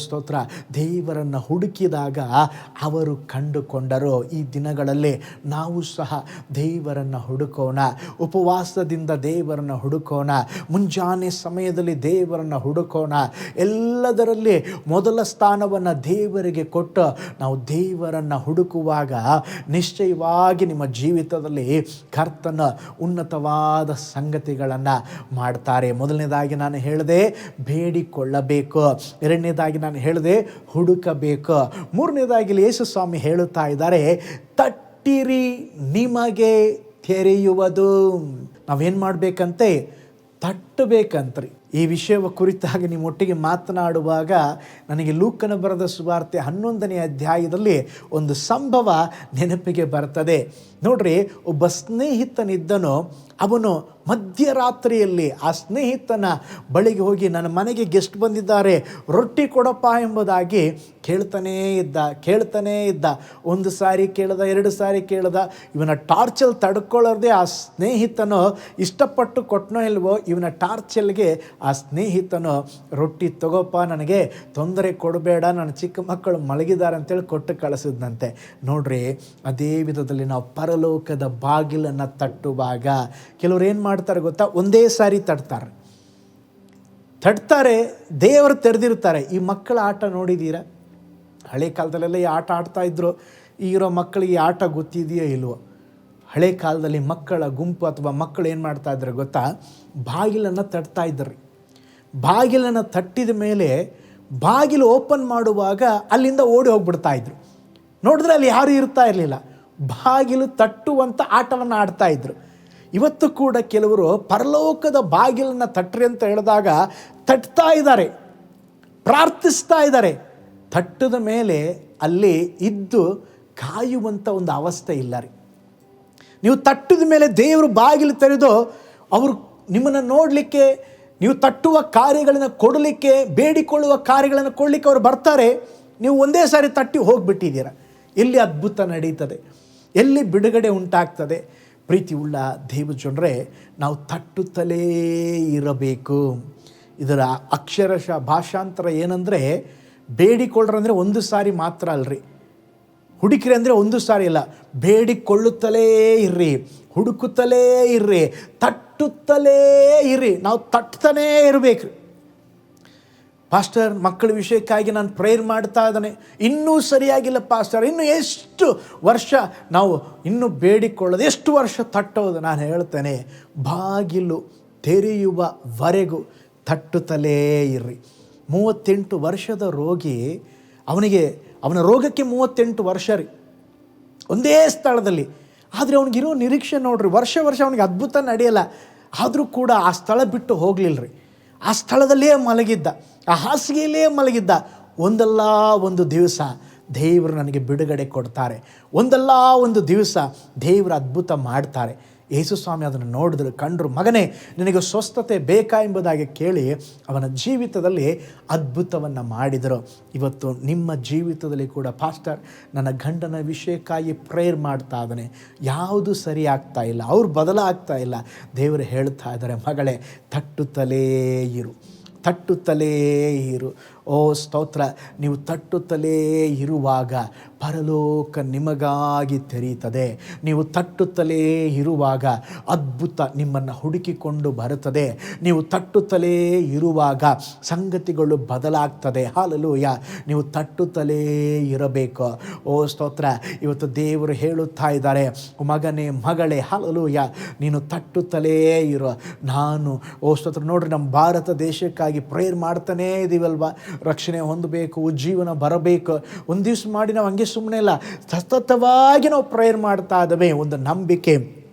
ಸ್ತೋತ್ರ, ದೇವರನ್ನು ಹುಡುಕಿದಾಗ ಅವರು ಕಂಡುಕೊಂಡರು. ಈ ದಿನಗಳಲ್ಲಿ ನಾವು ಸಹ ದೇವರನ್ನು ಹುಡುಕೋಣ, ಉಪವಾಸದಿಂದ ದೇವರನ್ನು ಹುಡುಕೋಣ, ಮುಂಜಾನೆ ಸಮಯದಲ್ಲಿ ದೇವರನ್ನು ಹುಡುಕೋಣ. ಎಲ್ಲದರಲ್ಲಿ ಮೊದಲ ಸ್ಥಾನವನ್ನು ದೇವರಿಗೆ ಕೊಟ್ಟು ನಾವು ದೇವರನ್ನು ಹುಡುಕುವಾಗ ನಿಶ್ಚಯವಾಗಿ ನಿಮ್ಮ ಜೀವಿತದಲ್ಲಿ ಕರ್ತನ ಉನ್ನತವಾದ ಸಂಗತಿಗಳನ್ನು ಮಾಡ್ತಾರೆ. ಮೊದಲನೇದಾಗಿ ನಾನು ಹೇಳಿದೆ, ಬೇಡಿಕೊಳ್ಳಬೇಕು. ಎರಡನೇದಾಗಿ ನಾನು ಹೇಳಿದೆ, ಹುಡುಕಬೇಕು. ಮೂರನೇದಾಗಿ ಯೇಸು ಸ್ವಾಮಿ ಹೇಳುತ್ತಾ ಇದ್ದಾರೆ, ತಟ್ಟಿರಿ ನಿಮಗೆ ತೆರೆಯುವುದು. ನಾವೇನು ಮಾಡಬೇಕಂತೆ? ತಟ್ಟಬೇಕಂತ್ರಿ. ಈ ವಿಷಯವ ಕುರಿತಾಗಿ ನಿಮ್ಮೊಟ್ಟಿಗೆ ಮಾತನಾಡುವಾಗ ನನಗೆ ಲೂಕನ ಬರೆದ ಸುವಾರ್ತೆ 11ನೇ ಅಧ್ಯಾಯದಲ್ಲಿ ಒಂದು ಸಂಭವ ನೆನಪಿಗೆ ಬರ್ತದೆ. ನೋಡ್ರಿ, ಒಬ್ಬ ಸ್ನೇಹಿತನಿದ್ದನು. ಅವನು ಮಧ್ಯರಾತ್ರಿಯಲ್ಲಿ ಆ ಸ್ನೇಹಿತನ ಬಳಿಗೆ ಹೋಗಿ, ನನ್ನ ಮನೆಗೆ ಗೆಸ್ಟ್ ಬಂದಿದ್ದಾರೆ, ರೊಟ್ಟಿ ಕೊಡಪ್ಪ ಎಂಬುದಾಗಿ ಕೇಳ್ತಾನೇ ಇದ್ದ. ಒಂದು ಸಾರಿ ಕೇಳ್ದ, ಎರಡು ಸಾರಿ ಕೇಳ್ದ. ಇವನ ಟಾರ್ಚಲ್ಲಿ ತಡ್ಕೊಳ್ಳೋದೇ ಆ ಸ್ನೇಹಿತನು ಇಷ್ಟಪಟ್ಟು ಕೊಟ್ಟನೋ ಇಲ್ವೋ, ಇವನ ಟಾರ್ಚಲ್ಗೆ ಆ ಸ್ನೇಹಿತನು ರೊಟ್ಟಿ ತಗೋಪ್ಪ, ನನಗೆ ತೊಂದರೆ ಕೊಡಬೇಡ, ನನ್ನ ಚಿಕ್ಕ ಮಕ್ಕಳು ಮಲಗಿದ್ದಾರೆ ಅಂತೇಳಿ ಕೊಟ್ಟು ಕಳಿಸಿದ್ನಂತೆ. ನೋಡ್ರಿ, ಅದೇ ವಿಧದಲ್ಲಿ ನಾವು ಪರಲೋಕದ ಬಾಗಿಲನ್ನು ತಟ್ಟುವಾಗ ಕೆಲವ್ರು ಏನು ಮಾಡ್ತಾರೆ ಗೊತ್ತಾ? ಒಂದೇ ಸಾರಿ ತಟ್ತಾರೆ, ತಟ್ತಾರೆ, ದೇವರು ತೆರೆದಿರ್ತಾರೆ. ಈ ಮಕ್ಕಳ ಆಟ ನೋಡಿದ್ದೀರಾ? ಹಳೆ ಕಾಲದಲ್ಲೆಲ್ಲ ಈ ಆಟ ಆಡ್ತಾಯಿದ್ರು. ಈಗಿರೋ ಮಕ್ಕಳಿಗೆ ಈ ಆಟ ಗೊತ್ತಿದೆಯೋ ಇಲ್ವೋ? ಹಳೆ ಕಾಲದಲ್ಲಿ ಮಕ್ಕಳ ಗುಂಪು ಅಥವಾ ಮಕ್ಕಳು ಏನು ಮಾಡ್ತಾಯಿದ್ರು ಗೊತ್ತಾ? ಬಾಗಿಲನ್ನು ತಟ್ತಾ ಇದ್ದರು. ಬಾಗಿಲನ್ನು ತಟ್ಟಿದ ಮೇಲೆ ಬಾಗಿಲು ಓಪನ್ ಮಾಡುವಾಗ ಅಲ್ಲಿಂದ ಓಡಿ ಹೋಗ್ಬಿಡ್ತಾಯಿದ್ರು. ನೋಡಿದ್ರೆ ಅಲ್ಲಿ ಯಾರೂ ಇರ್ತಾ ಇರಲಿಲ್ಲ. ಬಾಗಿಲು ತಟ್ಟುವಂಥ ಆಟವನ್ನು ಆಡ್ತಾಯಿದ್ರು. ಇವತ್ತು ಕೂಡ ಕೆಲವರು ಪರಲೋಕದ ಬಾಗಿಲನ್ನು ತಟ್ಟ್ರಿ ಅಂತ ಹೇಳಿದಾಗ ತಟ್ತಾ ಇದ್ದಾರೆ, ಪ್ರಾರ್ಥಿಸ್ತಾ ಇದ್ದಾರೆ. ತಟ್ಟದ ಮೇಲೆ ಅಲ್ಲಿ ಇದ್ದು ಕಾಯುವಂಥ ಒಂದು ಅವಸ್ಥೆ ಇಲ್ಲ ರೀ. ನೀವು ತಟ್ಟಿದ ಮೇಲೆ ದೇವರು ಬಾಗಿಲು ತೆರೆದು ಅವರು ನಿಮ್ಮನ್ನು ನೋಡಲಿಕ್ಕೆ, ನೀವು ತಟ್ಟುವ ಕಾರ್ಯಗಳನ್ನು ಕೊಡಲಿಕ್ಕೆ, ಬೇಡಿಕೊಳ್ಳುವ ಕಾರ್ಯಗಳನ್ನು ಕೊಡಲಿಕ್ಕೆ ಅವರು ಬರ್ತಾರೆ. ನೀವು ಒಂದೇ ಸಾರಿ ತಟ್ಟಿ ಹೋಗಿಬಿಟ್ಟಿದ್ದೀರ. ಎಲ್ಲಿ ಅದ್ಭುತ ನಡೀತದೆ, ಎಲ್ಲಿ ಬಿಡುಗಡೆ ಉಂಟಾಗ್ತದೆ? ಪ್ರೀತಿ ಉಳ್ಳ ದೇವಜನರೇ, ನಾವು ತಟ್ಟುತ್ತಲೇ ಇರಬೇಕು. ಇದರ ಅಕ್ಷರಶಃ ಭಾಷಾಂತರ ಏನಂದರೆ, ಬೇಡಿಕೊಳ್ಳ್ರಂದರೆ ಒಂದು ಸಾರಿ ಮಾತ್ರ ಅಲ್ರಿ, ಹುಡುಕಿರಿ ಅಂದರೆ ಒಂದು ಸಾರಿ ಇಲ್ಲ, ಬೇಡಿಕೊಳ್ಳುತ್ತಲೇ ಇರ್ರಿ, ಹುಡುಕುತ್ತಲೇ ಇರ್ರಿ, ತಟ್ಟುತ್ತಲೇ ಇರ್ರಿ. ನಾವು ತಟ್ತಾನೇ ಇರಬೇಕು. ಪಾಸ್ಟರ್, ಮಕ್ಕಳ ವಿಷಯಕ್ಕಾಗಿ ನಾನು ಪ್ರೇಯರ್ ಮಾಡ್ತಾ ಇದ್ದಾನೆ, ಇನ್ನೂ ಸರಿಯಾಗಿಲ್ಲ ಪಾಸ್ಟರ್, ಇನ್ನು ಎಷ್ಟು ವರ್ಷ ನಾವು ಇನ್ನೂ ಬೇಡಿಕೊಳ್ಳೋದು, ಎಷ್ಟು ವರ್ಷ ತಟ್ಟೋದು? ನಾನು ಹೇಳ್ತೇನೆ, ಬಾಗಿಲು ತೆರೆಯುವವರೆಗೂ ತಟ್ಟುತ್ತಲೇ ಇರ್ರಿ. 38 ವರ್ಷದ ರೋಗಿ, ಅವನ ರೋಗಕ್ಕೆ 38 ವರ್ಷ ರೀ, ಒಂದೇ ಸ್ಥಳದಲ್ಲಿ. ಆದರೆ ಅವನಿಗಿರೋ ನಿರೀಕ್ಷೆ ನೋಡ್ರಿ, ವರ್ಷ ಅವನಿಗೆ ಅದ್ಭುತ ನಡೆಯಲ್ಲ. ಆದರೂ ಕೂಡ ಆ ಸ್ಥಳ ಬಿಟ್ಟು ಹೋಗಲಿಲ್ಲ ರೀ. ಆ ಸ್ಥಳದಲ್ಲೇ ಮಲಗಿದ್ದ, ಆ ಹಾಸಿಗೆಯಲ್ಲೇ ಮಲಗಿದ್ದ. ಒಂದಲ್ಲ ಒಂದು ದಿವಸ ದೇವರು ನನಗೆ ಬಿಡುಗಡೆ ಕೊಡ್ತಾರೆ, ಒಂದಲ್ಲ ಒಂದು ದಿವಸ ದೇವರು ಅದ್ಭುತ ಮಾಡ್ತಾರೆ. ಯೇಸು ಸ್ವಾಮಿ ಅದನ್ನು ನೋಡಿದ್ರು, ಕಂಡ್ರು. ಮಗನೇ, ನಿನಗೆ ಸ್ವಸ್ಥತೆ ಬೇಕಾ ಎಂಬುದಾಗಿ ಕೇಳಿ ಅವನ ಜೀವಿತದಲ್ಲಿ ಅದ್ಭುತವನ್ನು ಮಾಡಿದರು. ಇವತ್ತು ನಿಮ್ಮ ಜೀವಿತದಲ್ಲಿ ಕೂಡ, ಪಾಸ್ಟರ್, ನನ್ನ ಗಂಡನ ವಿಷಯಕ್ಕಾಗಿ ಪ್ರೇಯರ್ ಮಾಡ್ತಾ ಇದ್ದಾನೆ, ಯಾವುದು ಸರಿ ಆಗ್ತಾ ಇಲ್ಲ, ಅವ್ರು ಬದಲಾಗ್ತಾ ಇಲ್ಲ. ದೇವರು ಹೇಳ್ತಾ ಇದ್ದಾರೆ, ಮಗಳೇ, ತಟ್ಟುತ್ತಲೇ ಇರು, ತಟ್ಟುತ್ತಲೇ ಇರು. ಓ ಸ್ತೋತ್ರ! ನೀವು ತಟ್ಟುತ್ತಲೇ ಇರುವಾಗ ಪರಲೋಕ ನಿಮಗಾಗಿ ತೆರೀತದೆ. ನೀವು ತಟ್ಟುತ್ತಲೇ ಇರುವಾಗ ಅದ್ಭುತ ನಿಮ್ಮನ್ನು ಹುಡುಕಿಕೊಂಡು ಬರುತ್ತದೆ. ನೀವು ತಟ್ಟುತ್ತಲೇ ಇರುವಾಗ ಸಂಗತಿಗಳು ಬದಲಾಗ್ತದೆ. ಹಾಲೆಲೂಯ! ನೀವು ತಟ್ಟುತ್ತಲೇ ಇರಬೇಕು. ಓ ಸ್ತೋತ್ರ! ಇವತ್ತು ದೇವರು ಹೇಳುತ್ತಾ ಇದ್ದಾರೆ, ಮಗನೇ, ಮಗಳೇ, ಹಾಲೆಲೂಯ, ನೀನು ತಟ್ಟುತ್ತಲೇ ಇರು. ನಾನು, ಓ ಸ್ತೋತ್ರ, ನೋಡ್ರಿ, ನಮ್ಮ ಭಾರತ ದೇಶಕ್ಕಾಗಿ ಪ್ರೇಯರ್ ಮಾಡ್ತಾನೇ ಇದ್ದೀವಲ್ವ. ರಕ್ಷಣೆ ಹೊಂದಬೇಕು, ಜೀವನ ಬರಬೇಕು. ಒಂದು ದಿವಸ ಮಾಡಿ ನಾವು ಹಂಗೆ ಸುಮ್ಮನೆ ಇಲ್ಲ, ಸತತವಾಗಿ ನಾವು ಪ್ರೇಯರ್ ಮಾಡ್ತಾ ಇದ್ದೇವೆ. ಒಂದು ನಂಬಿಕೆ,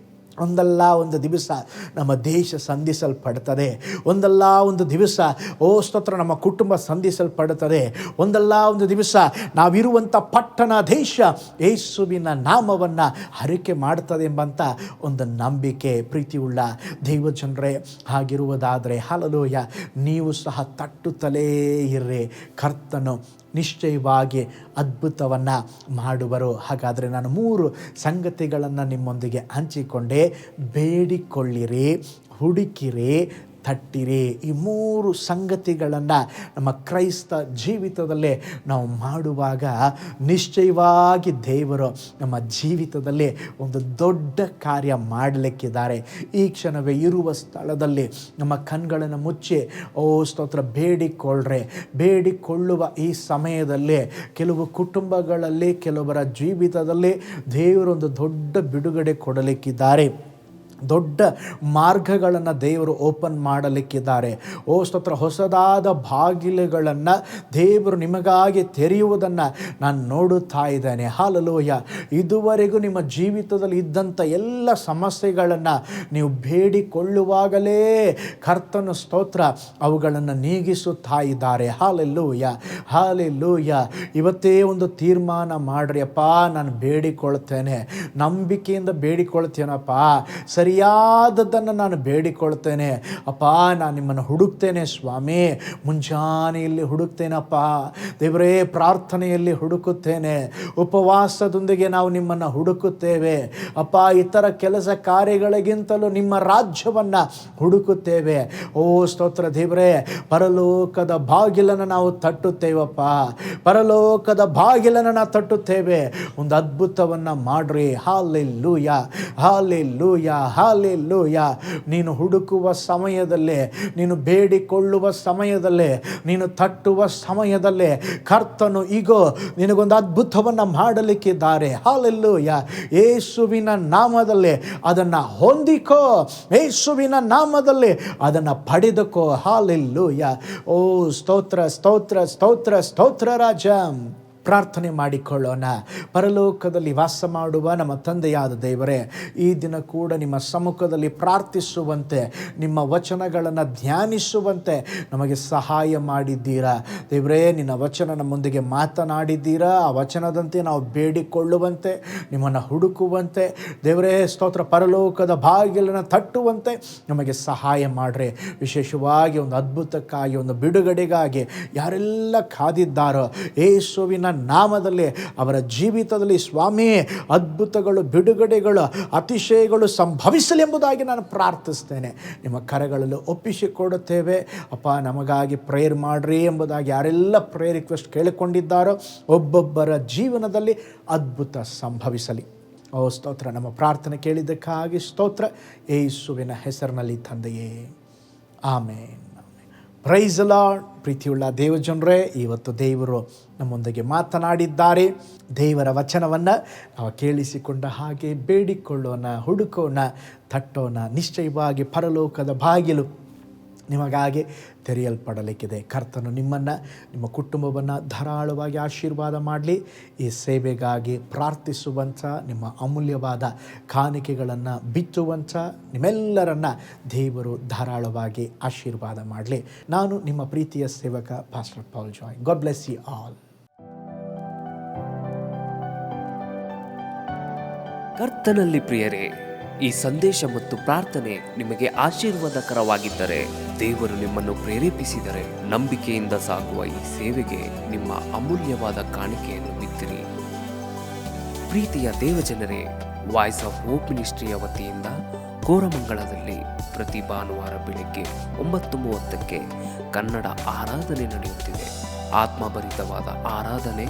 ಒಂದಲ್ಲ ಒಂದು ದಿವಸ ನಮ್ಮ ದೇಶ ಸಂಧಿಸಲ್ಪಡ್ತದೆ. ಒಂದಲ್ಲ ಒಂದು ದಿವಸ, ಓ ಸ್ತೋತ್ರ, ನಮ್ಮ ಕುಟುಂಬ ಸಂಧಿಸಲ್ಪಡುತ್ತದೆ. ಒಂದಲ್ಲ ಒಂದು ದಿವಸ ನಾವಿರುವಂಥ ಪಟ್ಟಣ, ದೇಶ ಯೇಸುವಿನ ನಾಮವನ್ನು ಹರಕೆ ಮಾಡ್ತದೆ ಎಂಬಂಥ ಒಂದು ನಂಬಿಕೆ. ಪ್ರೀತಿಯುಳ್ಳ ದೈವಜನರೇ, ಹಾಗಿರುವುದಾದರೆ ಹಲ್ಲೆಲೂಯ, ನೀವು ಸಹ ತಟ್ಟುತ್ತಲೇ ಇರ್ರಿ. ಕರ್ತನು ನಿಶ್ಚಯವಾಗಿ ಅದ್ಭುತವನ್ನು ಮಾಡುವರು. ಹಾಗಾದರೆ ನಾನು 3 ಸಂಗತಿಗಳನ್ನು ನಿಮ್ಮೊಂದಿಗೆ ಹಂಚಿಕೊಂಡೆ. ಬೇಡಿಕೊಳ್ಳಿರಿ, ಹುಡುಕಿರಿ, ತಟ್ಟಿರಿ. ಈ 3 ಸಂಗತಿಗಳನ್ನು ನಮ್ಮ ಕ್ರೈಸ್ತ ಜೀವಿತದಲ್ಲೇ ನಾವು ಮಾಡುವಾಗ ನಿಶ್ಚಯವಾಗಿ ದೇವರು ನಮ್ಮ ಜೀವಿತದಲ್ಲಿ ಒಂದು ದೊಡ್ಡ ಕಾರ್ಯ ಮಾಡಲಿಕ್ಕಿದ್ದಾರೆ. ಈ ಕ್ಷಣವೇ ಇರುವ ಸ್ಥಳದಲ್ಲಿ ನಮ್ಮ ಕಣ್ಗಳನ್ನು ಮುಚ್ಚಿ, ಓ ಸ್ತೋತ್ರ, ಬೇಡಿಕೊಳ್ಳುವ ಈ ಸಮಯದಲ್ಲಿ ಕೆಲವು ಕುಟುಂಬಗಳಲ್ಲಿ, ಕೆಲವರ ಜೀವಿತದಲ್ಲಿ ದೇವರೊಂದು ದೊಡ್ಡ ಬಿಡುಗಡೆ ಕೊಡಲಿಕ್ಕಿದ್ದಾರೆ. ದೊಡ್ಡ ಮಾರ್ಗಗಳನ್ನು ದೇವರು ಓಪನ್ ಮಾಡಲಿಕ್ಕಿದ್ದಾರೆ. ಓ ಸ್ತೋತ್ರ, ಹೊಸದಾದ ಬಾಗಿಲುಗಳನ್ನು ದೇವರು ನಿಮಗಾಗಿ ತೆರೆಯುವುದನ್ನು ನಾನು ನೋಡುತ್ತಾ ಇದ್ದೇನೆ. ಹಲ್ಲೆಲೂಯ! ಇದುವರೆಗೂ ನಿಮ್ಮ ಜೀವಿತದಲ್ಲಿ ಇದ್ದಂಥ ಎಲ್ಲ ಸಮಸ್ಯೆಗಳನ್ನು ನೀವು ಬೇಡಿಕೊಳ್ಳುವಾಗಲೇ ಕರ್ತನ ಸ್ತೋತ್ರ ಅವುಗಳನ್ನು ನೀಗಿಸುತ್ತಾ ಇದ್ದಾರೆ. Hallelujah, hallelujah! ಇವತ್ತೇ ಒಂದು ತೀರ್ಮಾನ ಮಾಡ್ರಿ, ಅಪ್ಪ, ನಾನು ಬೇಡಿಕೊಳ್ತೇನೆ, ನಂಬಿಕೆಯಿಂದ ಬೇಡಿಕೊಳ್ತೇನಪ್ಪ, ಸರಿಯಾದದ್ದನ್ನು ನಾನು ಬೇಡಿಕೊಳ್ತೇನೆ. ಅಪ್ಪ, ನಾನು ನಿಮ್ಮನ್ನು ಹುಡುಕ್ತೇನೆ ಸ್ವಾಮಿ, ಮುಂಜಾನೆಯಲ್ಲಿ ಹುಡುಕ್ತೇನಪ್ಪ ದೇವರೇ, ಪ್ರಾರ್ಥನೆಯಲ್ಲಿ ಹುಡುಕುತ್ತೇನೆ, ಉಪವಾಸದೊಂದಿಗೆ ನಾವು ನಿಮ್ಮನ್ನು ಹುಡುಕುತ್ತೇವೆ ಅಪ್ಪ. ಇತರ ಕೆಲಸ ಕಾರ್ಯಗಳಿಗಿಂತಲೂ ನಿಮ್ಮ ರಾಜ್ಯವನ್ನು ಹುಡುಕುತ್ತೇವೆ. ಓ ಸ್ತೋತ್ರ ದೇವರೇ, ಪರಲೋಕದ ಬಾಗಿಲನ್ನು ನಾವು ತಟ್ಟುತ್ತೇವಪ್ಪ, ಪರಲೋಕದ ಬಾಗಿಲನ್ನು ನಾವು ತಟ್ಟುತ್ತೇವೆ. ಒಂದು ಅದ್ಭುತವನ್ನು ಮಾಡ್ರಿ. Hallelujah, hallelujah, hallelujah. ನೀನು ಹುಡುಕುವ ಸಮಯದಲ್ಲೇ, ನೀನು ಬೇಡಿಕೊಳ್ಳುವ ಸಮಯದಲ್ಲೇ, ನೀನು ತಟ್ಟುವ ಸಮಯದಲ್ಲೇ ಕರ್ತನು ಈಗೋ ನಿನಗೊಂದು ಅದ್ಭುತವನ್ನು ಮಾಡಲಿಕ್ಕಿದ್ದಾರೆ. ಹಾಲೆಲೂಯ. ಯೇಸುವಿನ ನಾಮದಲ್ಲಿ ಅದನ್ನು ಹೊಂದಿಕೋ, ಯೇಸುವಿನ ನಾಮದಲ್ಲಿ ಅದನ್ನು ಪಡೆದುಕೋ. ಹಾಲೆಲೂಯ. ಓ ಸ್ತೋತ್ರ ಸ್ತೋತ್ರ ಸ್ತೋತ್ರ ಸ್ತೋತ್ರ ರಾಜ. ಪ್ರಾರ್ಥನೆ ಮಾಡಿಕೊಳ್ಳೋಣ. ಪರಲೋಕದಲ್ಲಿ ವಾಸ ಮಾಡುವ ನಮ್ಮ ತಂದೆಯಾದ ದೇವರೇ, ಈ ದಿನ ಕೂಡ ನಿಮ್ಮ ಸಮ್ಮುಖದಲ್ಲಿ ಪ್ರಾರ್ಥಿಸುವಂತೆ, ನಿಮ್ಮ ವಚನಗಳನ್ನು ಧ್ಯಾನಿಸುವಂತೆ ನಮಗೆ ಸಹಾಯ ಮಾಡಿದ್ದೀರಾ ದೇವರೇ. ನಿನ್ನ ವಚನ ನಮ್ಮೊಂದಿಗೆ ಮಾತನಾಡಿದ್ದೀರಾ. ಆ ವಚನದಂತೆ ನಾವು ಬೇಡಿಕೊಳ್ಳುವಂತೆ, ನಿಮ್ಮನ್ನು ಹುಡುಕುವಂತೆ ದೇವರೇ ಸ್ತೋತ್ರ, ಪರಲೋಕದ ಬಾಗಿಲನ್ನು ತಟ್ಟುವಂತೆ ನಮಗೆ ಸಹಾಯ ಮಾಡ್ರಿ. ವಿಶೇಷವಾಗಿ ಒಂದು ಅದ್ಭುತಕ್ಕಾಗಿ, ಒಂದು ಬಿಡುಗಡೆಗಾಗಿ ಯಾರೆಲ್ಲ ಕಾದಿದ್ದಾರೋ ಯೇಸುವಿನ ನಾಮದಲ್ಲಿ ಅವರ ಜೀವಿತದಲ್ಲಿ ಸ್ವಾಮಿ ಅದ್ಭುತಗಳು, ಬಿಡುಗಡೆಗಳು, ಅತಿಶಯಗಳು ಸಂಭವಿಸಲಿ ಎಂಬುದಾಗಿ ನಾನು ಪ್ರಾರ್ಥಿಸ್ತೇನೆ. ನಿಮ್ಮ ಕರಗಳಲ್ಲಿ ಒಪ್ಪಿಸಿಕೊಡುತ್ತೇವೆ ಅಪ್ಪ. ನಮಗಾಗಿ ಪ್ರೇಯರ್ ಮಾಡ್ರಿ ಎಂಬುದಾಗಿ ಯಾರೆಲ್ಲ ಪ್ರೇಯರ್ ರಿಕ್ವೆಸ್ಟ್ ಕೇಳಿಕೊಂಡಿದ್ದಾರೋ ಒಬ್ಬೊಬ್ಬರ ಜೀವನದಲ್ಲಿ ಅದ್ಭುತ ಸಂಭವಿಸಲಿ. ಓ ಸ್ತೋತ್ರ. ನಮ್ಮ ಪ್ರಾರ್ಥನೆ ಕೇಳಿದ್ದಕ್ಕಾಗಿ ಸ್ತೋತ್ರ, ಯೇಸುವಿನ ಹೆಸರಿನಲ್ಲಿ ತಂದೆಯೇ, ಆಮೇನ್. Praise the Lord. ಪ್ರೀತಿಯುಳ್ಳ ದೇವಜನರೇ, ಇವತ್ತು ದೇವರು ನಮ್ಮೊಂದಿಗೆ ಮಾತನಾಡಿದ್ದಾರೆ. ದೇವರ ವಚನವನ್ನು ನಾವು ಕೇಳಿಸಿಕೊಂಡ ಹಾಗೆ ಬೇಡಿಕೊಳ್ಳೋಣ, ಹುಡುಕೋಣ, ತಟ್ಟೋಣ. ನಿಶ್ಚಯವಾಗಿ ಪರಲೋಕದ ಬಾಗಿಲು ನಿಮಗಾಗಿ ತೆರೆಯಲ್ಪಡಲಿಕ್ಕಿದೆ. ಕರ್ತನು ನಿಮ್ಮನ್ನು, ನಿಮ್ಮ ಕುಟುಂಬವನ್ನು ಧಾರಾಳವಾಗಿ ಆಶೀರ್ವಾದ ಮಾಡಲಿ. ಈ ಸೇವೆಗಾಗಿ ಪ್ರಾರ್ಥಿಸುವಂಥ, ನಿಮ್ಮ ಅಮೂಲ್ಯವಾದ ಕಾಣಿಕೆಗಳನ್ನು ಬಿತ್ತುವಂಥ ನಿಮ್ಮೆಲ್ಲರನ್ನು ದೇವರು ಧಾರಾಳವಾಗಿ ಆಶೀರ್ವಾದ ಮಾಡಲಿ. ನಾನು ನಿಮ್ಮ ಪ್ರೀತಿಯ ಸೇವಕ pastor Paul Joy. God bless you all. ಕರ್ತನಲ್ಲಿ ಪ್ರಿಯರೇ, ಈ ಸಂದೇಶ ಮತ್ತು ಪ್ರಾರ್ಥನೆ ನಿಮಗೆ ಆಶೀರ್ವಾದಕರವಾಗಿದ್ದರೆ, ದೇವರು ನಿಮ್ಮನ್ನು ಪ್ರೇರೇಪಿಸಿದರೆ, ನಂಬಿಕೆಯಿಂದ ಸಾಗುವ ಈ ಸೇವೆಗೆ ನಿಮ್ಮ ಅಮೂಲ್ಯವಾದ ಕಾಣಿಕೆಯನ್ನು ಬಿತ್ತಿರಿ. ಪ್ರೀತಿಯ ದೇವಜನರೇ, ವಾಯ್ಸ್ ಆಫ್ ಹೋಪ್ ಮಿನಿಸ್ಟ್ರಿಯ ವತಿಯಿಂದ ಕೋರಮಂಗಲದಲ್ಲಿ ಪ್ರತಿ ಭಾನುವಾರ ಬೆಳಿಗ್ಗೆ 9:30ಕ್ಕೆ ಕನ್ನಡ ಆರಾಧನೆ ನಡೆಯುತ್ತಿದೆ. ಆತ್ಮಭರಿತವಾದ ಆರಾಧನೆ,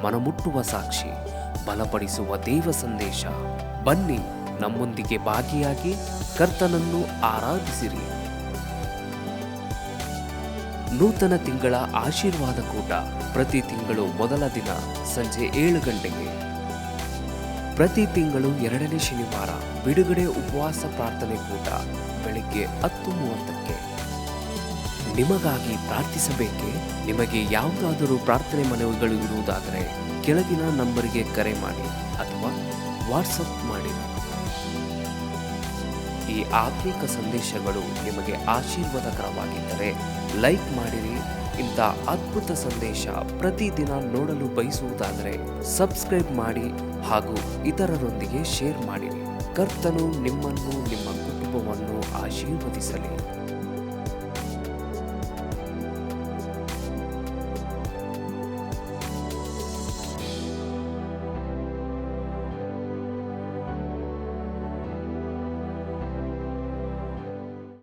ಮನಮುಟ್ಟುವ ಸಾಕ್ಷಿ, ಬಲಪಡಿಸುವ ದೇವ ಸಂದೇಶ. ಬನ್ನಿ, ನಮ್ಮೊಂದಿಗೆ ಭಾಗಿಯಾಗಿ ಕರ್ತನನ್ನು ಆರಾಧಿಸಿರಿ. ನೂತನ ತಿಂಗಳ ಆಶೀರ್ವಾದ ಕೂಟ ಪ್ರತಿ ತಿಂಗಳು ಮೊದಲ ದಿನ ಸಂಜೆ 7 ಗಂಟೆಗೆ. ಪ್ರತಿ ತಿಂಗಳು 2ನೇ ಶನಿವಾರ ಬಿಡುಗಡೆ ಉಪವಾಸ ಪ್ರಾರ್ಥನೆ ಕೂಟ ಬೆಳಿಗ್ಗೆ 10:30ಕ್ಕೆ. ನಿಮಗಾಗಿ ಪ್ರಾರ್ಥಿಸಬೇಕೆ? ನಿಮಗೆ ಯಾವುದಾದರೂ ಪ್ರಾರ್ಥನೆ ಮನವಿಗಳು ಇರುವುದಾದರೆ ಕೆಳಗಿನ ನಂಬರಿಗೆ ಕರೆ ಮಾಡಿ ಅಥವಾ ವಾಟ್ಸಪ್ ಮಾಡಿ. ಈ ಆತ್ಮಿಕ ಸಂದೇಶಗಳು ನಿಮಗೆ ಆಶೀರ್ವಾದಕರವಾಗಿದ್ದರೆ ಲೈಕ್ ಮಾಡಿರಿ. ಇಂಥ ಅದ್ಭುತ ಸಂದೇಶ ಪ್ರತಿದಿನ ನೋಡಲು ಬಯಸುವುದಾದರೆ ಸಬ್ಸ್ಕ್ರೈಬ್ ಮಾಡಿ ಹಾಗೂ ಇತರರೊಂದಿಗೆ ಶೇರ್ ಮಾಡಿರಿ. ಕರ್ತನು ನಿಮ್ಮನ್ನು, ನಿಮ್ಮ ಕುಟುಂಬವನ್ನು ಆಶೀರ್ವದಿಸಲಿ.